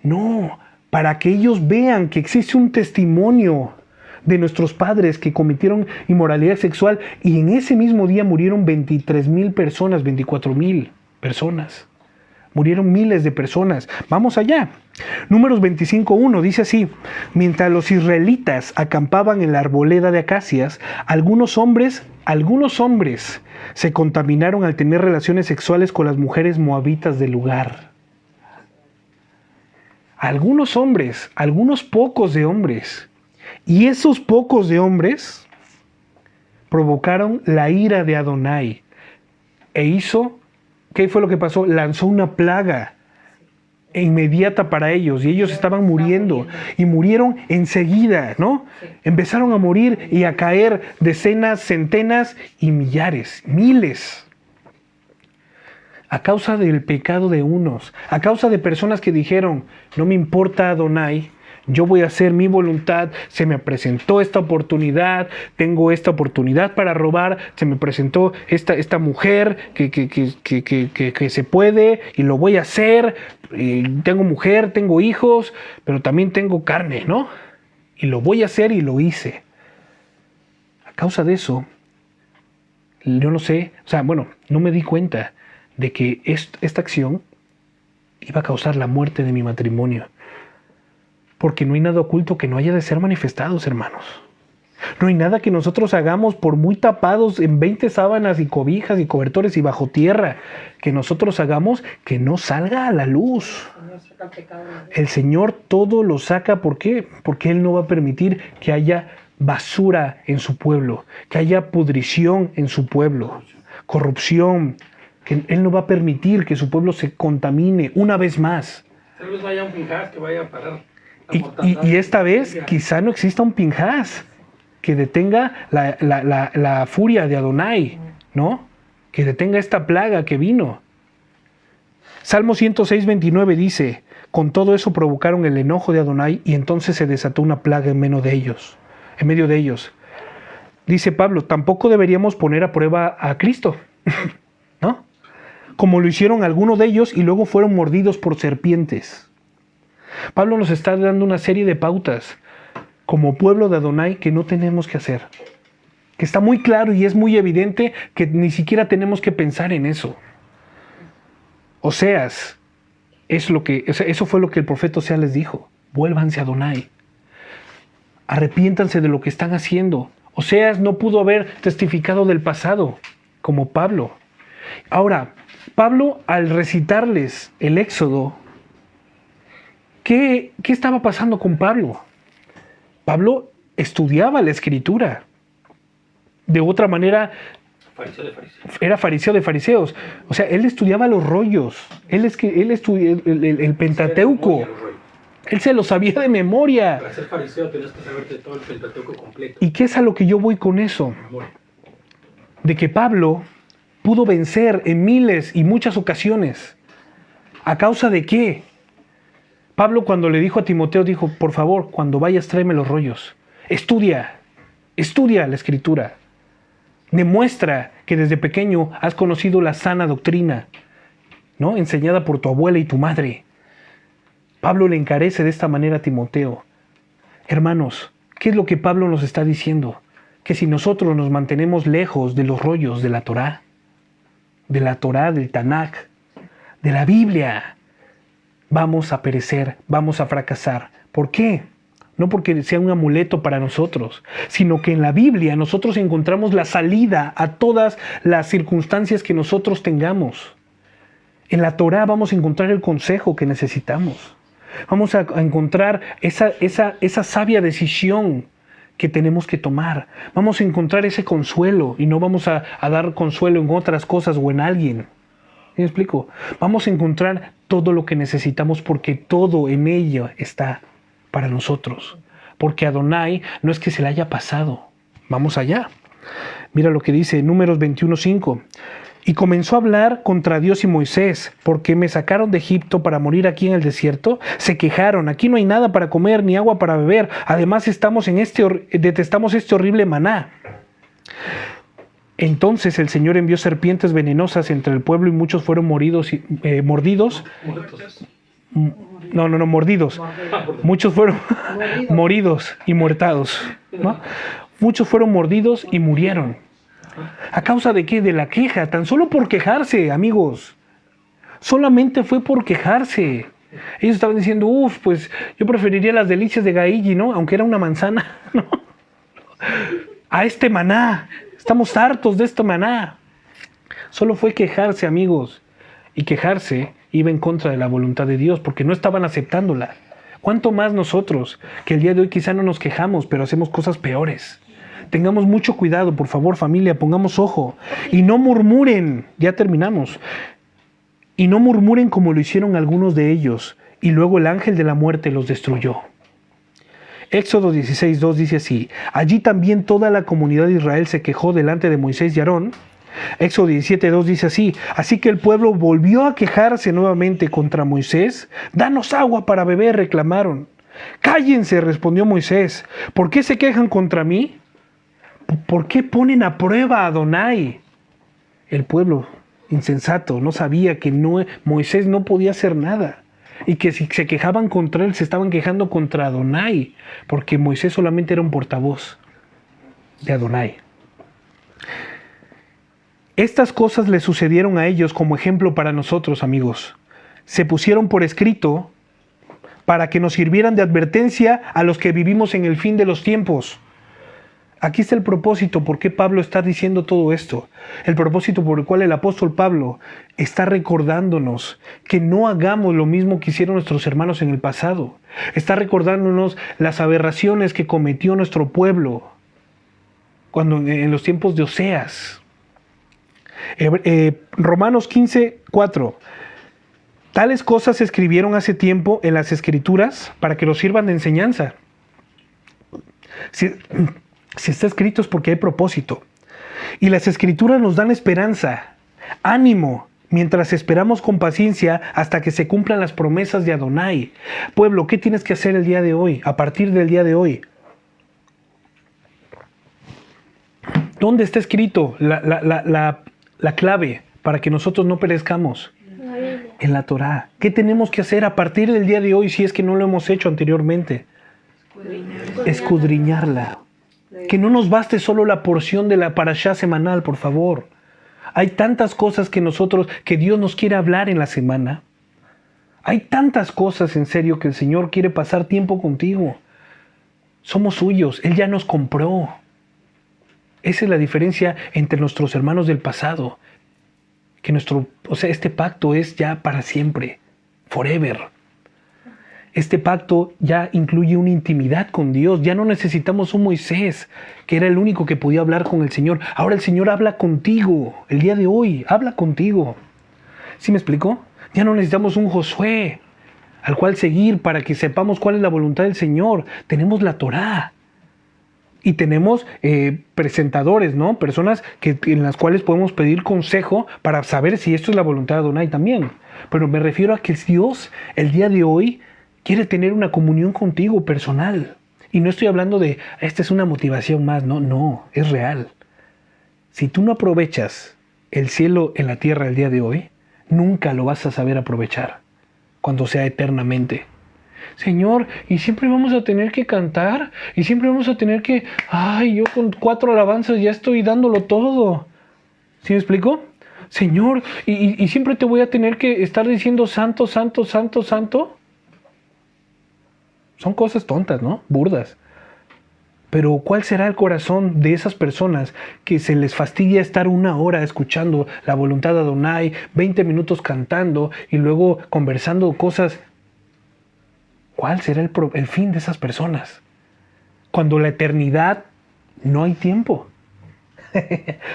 No, para que ellos vean que existe un testimonio de nuestros padres que cometieron inmoralidad sexual y en ese mismo día murieron 23,000 personas, 24,000 personas. Murieron miles de personas. Vamos allá. Números 25:1 dice así: mientras los israelitas acampaban en la arboleda de acacias, algunos hombres se contaminaron al tener relaciones sexuales con las mujeres moabitas del lugar. Algunos hombres, algunos pocos de hombres. Y esos pocos de hombres provocaron la ira de Adonai. ¿Qué fue lo que pasó? Lanzó una plaga inmediata para ellos y ellos estaban muriendo y murieron enseguida, ¿no? Sí. Empezaron a morir y a caer decenas, centenas y millares, miles. A causa del pecado de unos, a causa de personas que dijeron, no me importa Adonai, yo voy a hacer mi voluntad, se me presentó esta oportunidad, tengo esta oportunidad para robar, se me presentó esta mujer que se puede y lo voy a hacer, tengo mujer, tengo hijos, pero también tengo carne, ¿no? Y lo voy a hacer y lo hice. A causa de eso, yo no sé, no me di cuenta de que esta acción iba a causar la muerte de mi matrimonio. Porque no hay nada oculto que no haya de ser manifestados, hermanos. No hay nada que nosotros hagamos por muy tapados en 20 sábanas y cobijas y cobertores y bajo tierra, que nosotros hagamos que no salga a la luz. El Señor todo lo saca, ¿por qué? Porque Él no va a permitir que haya basura en su pueblo, que haya pudrición en su pueblo, corrupción, que Él no va a permitir que su pueblo se contamine una vez más. Tal vez vaya un Pinhas que vaya a parar. Y esta vez quizá no exista un Pinhas que detenga la furia de Adonai, ¿no? Que detenga esta plaga que vino. Salmo 106, 29 dice, con todo eso provocaron el enojo de Adonai y entonces se desató una plaga en medio de ellos. Dice Pablo, tampoco deberíamos poner a prueba a Cristo, ¿no? Como lo hicieron algunos de ellos y luego fueron mordidos por serpientes. Pablo nos está dando una serie de pautas como pueblo de Adonai que no tenemos que hacer. Que está muy claro y es muy evidente que ni siquiera tenemos que pensar en eso. Oseas, eso fue lo que el profeta Oseas les dijo. Vuélvanse a Adonai. Arrepiéntanse de lo que están haciendo. Oseas no pudo haber testificado del pasado como Pablo. Ahora, Pablo al recitarles el Éxodo, ¿qué estaba pasando con Pablo? Pablo estudiaba la Escritura. De otra manera, era fariseo de fariseos. O sea, él estudiaba los rollos. Él estudió el Pentateuco. Él se lo sabía de memoria. Para ser fariseo tenías que saberte todo el Pentateuco completo. ¿Y qué es a lo que yo voy con eso? De que Pablo pudo vencer en miles y muchas ocasiones. ¿A causa de qué? Pablo cuando le dijo a Timoteo, dijo, por favor, cuando vayas tráeme los rollos. Estudia la Escritura. Demuestra que desde pequeño has conocido la sana doctrina, ¿no? Enseñada por tu abuela y tu madre. Pablo le encarece de esta manera a Timoteo. Hermanos, ¿qué es lo que Pablo nos está diciendo? Que si nosotros nos mantenemos lejos de los rollos de la Torá, del Tanakh, de la Biblia, vamos a perecer, vamos a fracasar. ¿Por qué? No porque sea un amuleto para nosotros, sino que en la Biblia nosotros encontramos la salida a todas las circunstancias que nosotros tengamos. En la Torá vamos a encontrar el consejo que necesitamos. Vamos a encontrar esa sabia decisión que tenemos que tomar. Vamos a encontrar ese consuelo y no vamos a dar consuelo en otras cosas o en alguien. ¿Me explico? Vamos a encontrar todo lo que necesitamos porque todo en ella está para nosotros. Porque Adonai no es que se le haya pasado. Vamos allá. Mira lo que dice Números 21:5. Y comenzó a hablar contra Dios y Moisés, porque me sacaron de Egipto para morir aquí en el desierto. Se quejaron, aquí no hay nada para comer ni agua para beber. Además detestamos este horrible maná. Entonces el Señor envió serpientes venenosas entre el pueblo y muchos fueron mordidos. Muchos fueron moridos y muertados, ¿no? Muchos fueron mordidos y murieron. ¿A causa de qué? De la queja. Tan solo por quejarse, amigos. Solamente fue por quejarse. Ellos estaban diciendo, pues yo preferiría las delicias de Gailli, ¿no? Aunque era una manzana, ¿no? A este maná. Estamos hartos de este maná. Solo fue quejarse, amigos. Y quejarse iba en contra de la voluntad de Dios, porque no estaban aceptándola. ¿Cuánto más nosotros, que el día de hoy quizá no nos quejamos, pero hacemos cosas peores? Tengamos mucho cuidado, por favor, familia, pongamos ojo. Y no murmuren, ya terminamos. Y no murmuren como lo hicieron algunos de ellos, y luego el ángel de la muerte los destruyó. Éxodo 16:2 dice así, allí también toda la comunidad de Israel se quejó delante de Moisés y Aarón. Éxodo 17:2 dice así que el pueblo volvió a quejarse nuevamente contra Moisés. Danos agua para beber, reclamaron. Cállense, respondió Moisés. ¿Por qué se quejan contra mí? ¿Por qué ponen a prueba a Adonai? El pueblo insensato no sabía que Moisés no podía hacer nada. Y que si se quejaban contra él, se estaban quejando contra Adonai. Porque Moisés solamente era un portavoz de Adonai. Estas cosas le sucedieron a ellos como ejemplo para nosotros, amigos. Se pusieron por escrito para que nos sirvieran de advertencia a los que vivimos en el fin de los tiempos. Aquí está el propósito por qué Pablo está diciendo todo esto. El propósito por el cual el apóstol Pablo está recordándonos que no hagamos lo mismo que hicieron nuestros hermanos en el pasado. Está recordándonos las aberraciones que cometió nuestro pueblo en los tiempos de Oseas. Romanos 15:4. Tales cosas se escribieron hace tiempo en las Escrituras para que nos sirvan de enseñanza. Si está escrito es porque hay propósito. Y las Escrituras nos dan esperanza, ánimo, mientras esperamos con paciencia hasta que se cumplan las promesas de Adonai. Pueblo, ¿qué tienes que hacer el día de hoy? A partir del día de hoy. ¿Dónde está escrito la clave para que nosotros no perezcamos? En la Torá. ¿Qué tenemos que hacer a partir del día de hoy si es que no lo hemos hecho anteriormente? Escudriñarla. Que no nos baste solo la porción de la parashá semanal, por favor. Hay tantas cosas que Dios nos quiere hablar en la semana. Hay tantas cosas, en serio, que el Señor quiere pasar tiempo contigo. Somos suyos. Él ya nos compró. Esa es la diferencia entre nuestros hermanos del pasado. Que este pacto es ya para siempre, forever. Este pacto ya incluye una intimidad con Dios. Ya no necesitamos un Moisés, que era el único que podía hablar con el Señor. Ahora el Señor habla contigo, el día de hoy, habla contigo. ¿Sí me explico? Ya no necesitamos un Josué al cual seguir para que sepamos cuál es la voluntad del Señor. Tenemos la Torá. Y tenemos presentadores, ¿no? Personas en las cuales podemos pedir consejo para saber si esto es la voluntad de Adonai también. Pero me refiero a que Dios, el día de hoy, quiere tener una comunión contigo personal. Y no estoy hablando de, esta es una motivación más. No, es real. Si tú no aprovechas el cielo en la tierra el día de hoy, nunca lo vas a saber aprovechar cuando sea eternamente. Señor, y siempre vamos a tener que cantar, y siempre vamos a tener que, yo con 4 alabanzas ya estoy dándolo todo. ¿Sí me explico? Señor, y siempre te voy a tener que estar diciendo santo, santo, santo, santo. Son cosas tontas, ¿no? Burdas. Pero ¿cuál será el corazón de esas personas que se les fastidia estar 1 hora escuchando la voluntad de Adonai, 20 minutos cantando y luego conversando cosas? ¿Cuál será el fin de esas personas? Cuando la eternidad no hay tiempo.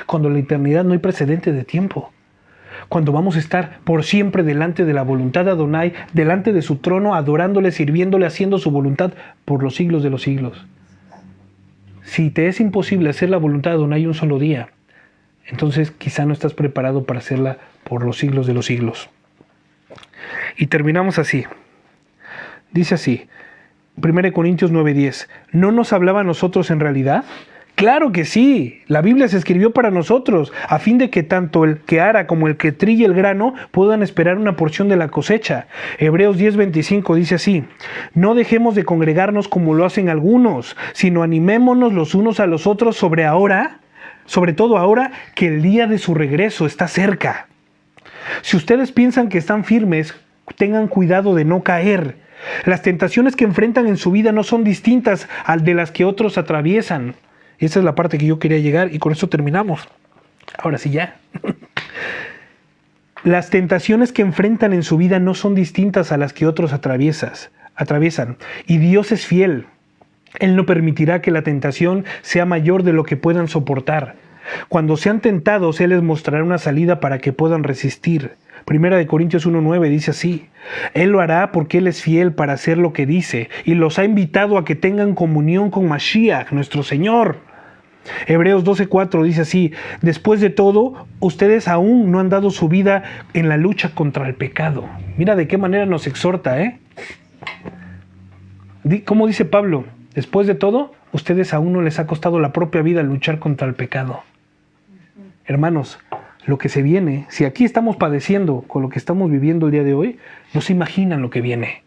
Cuando la eternidad no hay precedente de tiempo. Cuando vamos a estar por siempre delante de la voluntad de Adonai, delante de su trono, adorándole, sirviéndole, haciendo su voluntad por los siglos de los siglos. Si te es imposible hacer la voluntad de Adonai un solo día, entonces quizá no estás preparado para hacerla por los siglos de los siglos. Y terminamos así. Dice así, 1 Corintios 9:10, ¿no nos hablaba a nosotros en realidad? Claro que sí, la Biblia se escribió para nosotros, a fin de que tanto el que ara como el que trille el grano puedan esperar una porción de la cosecha. Hebreos 10:25 dice así, no dejemos de congregarnos como lo hacen algunos, sino animémonos los unos a los otros sobre todo ahora que el día de su regreso está cerca. Si ustedes piensan que están firmes, tengan cuidado de no caer. Las tentaciones que enfrentan en su vida no son distintas de las que otros atraviesan. Esa es la parte que yo quería llegar y con eso terminamos. Ahora sí ya. Las tentaciones que enfrentan en su vida no son distintas a las que otros atraviesan. Y Dios es fiel. Él no permitirá que la tentación sea mayor de lo que puedan soportar. Cuando sean tentados, Él les mostrará una salida para que puedan resistir. 1 Corintios 1:9 dice así, Él lo hará porque Él es fiel para hacer lo que dice y los ha invitado a que tengan comunión con Mashiach, nuestro Señor. Hebreos 12:4 dice así, después de todo, ustedes aún no han dado su vida en la lucha contra el pecado. Mira de qué manera nos exhorta, ¿Cómo dice Pablo? Después de todo, ustedes aún no les ha costado la propia vida luchar contra el pecado. Hermanos, lo que se viene, si aquí estamos padeciendo con lo que estamos viviendo el día de hoy, no se imaginan lo que viene.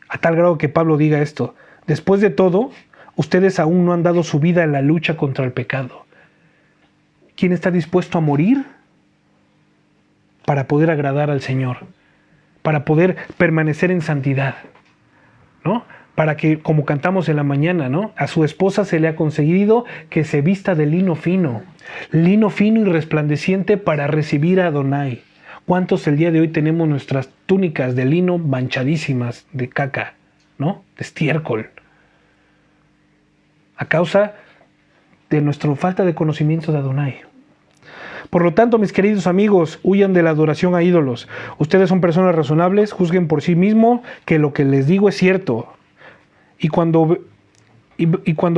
A tal grado que Pablo diga esto: después de todo, ustedes aún no han dado su vida en la lucha contra el pecado. ¿Quién está dispuesto a morir para poder agradar al Señor? Para poder permanecer en santidad, ¿no? Para que, como cantamos en la mañana, ¿no? A su esposa se le ha conseguido que se vista de lino fino y resplandeciente para recibir a Adonai. ¿Cuántos el día de hoy tenemos nuestras túnicas de lino manchadísimas de caca, ¿no? De estiércol? A causa de nuestra falta de conocimiento de Adonai. Por lo tanto, mis queridos amigos, huyan de la adoración a ídolos. Ustedes son personas razonables, juzguen por sí mismos que lo que les digo es cierto. Y cuando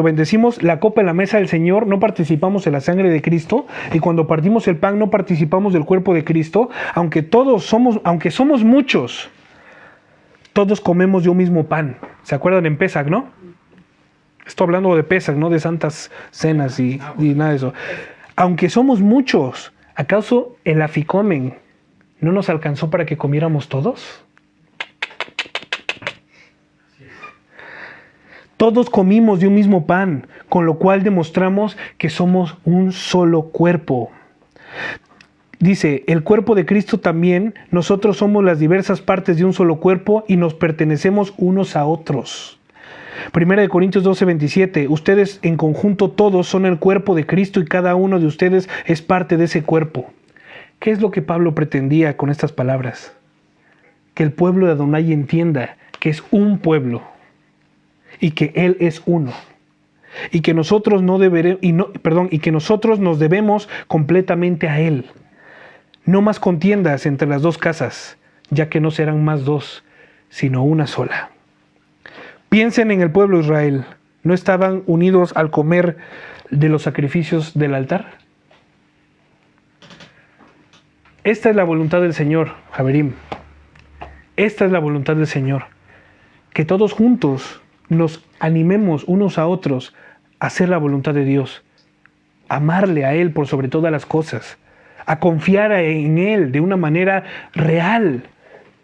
bendecimos la copa en la mesa del Señor, no participamos en la sangre de Cristo. Y cuando partimos el pan, no participamos del cuerpo de Cristo. Aunque somos muchos, todos comemos de un mismo pan. ¿Se acuerdan en Pesach, no? Estoy hablando de Pesach, no de santas cenas y nada de eso. Aunque somos muchos, ¿acaso el aficomen no nos alcanzó para que comiéramos todos? Todos comimos de un mismo pan, con lo cual demostramos que somos un solo cuerpo. Dice, el cuerpo de Cristo también, nosotros somos las diversas partes de un solo cuerpo y nos pertenecemos unos a otros. 1 Corintios 12:27, ustedes en conjunto todos son el cuerpo de Cristo y cada uno de ustedes es parte de ese cuerpo. ¿Qué es lo que Pablo pretendía con estas palabras? Que el pueblo de Adonai entienda que es un pueblo y que Él es uno. Y que nosotros y que nosotros nos debemos completamente a Él. No más contiendas entre las dos casas, ya que no serán más dos, sino una sola. Piensen en el pueblo de Israel. ¿No estaban unidos al comer de los sacrificios del altar? Esta es la voluntad del Señor, Javerim. Esta es la voluntad del Señor. Que todos juntos nos animemos unos a otros a hacer la voluntad de Dios. Amarle a Él por sobre todas las cosas. A confiar en Él de una manera real.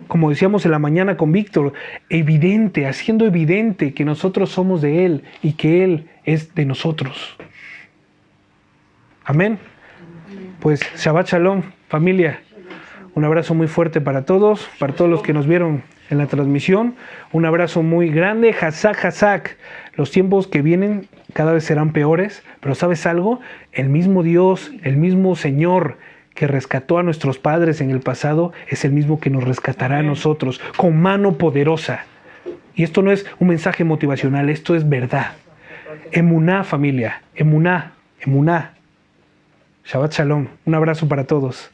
Como decíamos en la mañana con Víctor, evidente, haciendo evidente que nosotros somos de Él y que Él es de nosotros. Amén. Pues Shabbat Shalom, familia. Un abrazo muy fuerte para todos los que nos vieron en la transmisión. Un abrazo muy grande. Hazak, Hazak. Los tiempos que vienen cada vez serán peores, pero ¿sabes algo? El mismo Dios, el mismo Señor que rescató a nuestros padres en el pasado, es el mismo que nos rescatará a nosotros con mano poderosa. Y esto no es un mensaje motivacional, esto es verdad. Emuná, familia, emuná, emuná. Shabbat Shalom. Un abrazo para todos.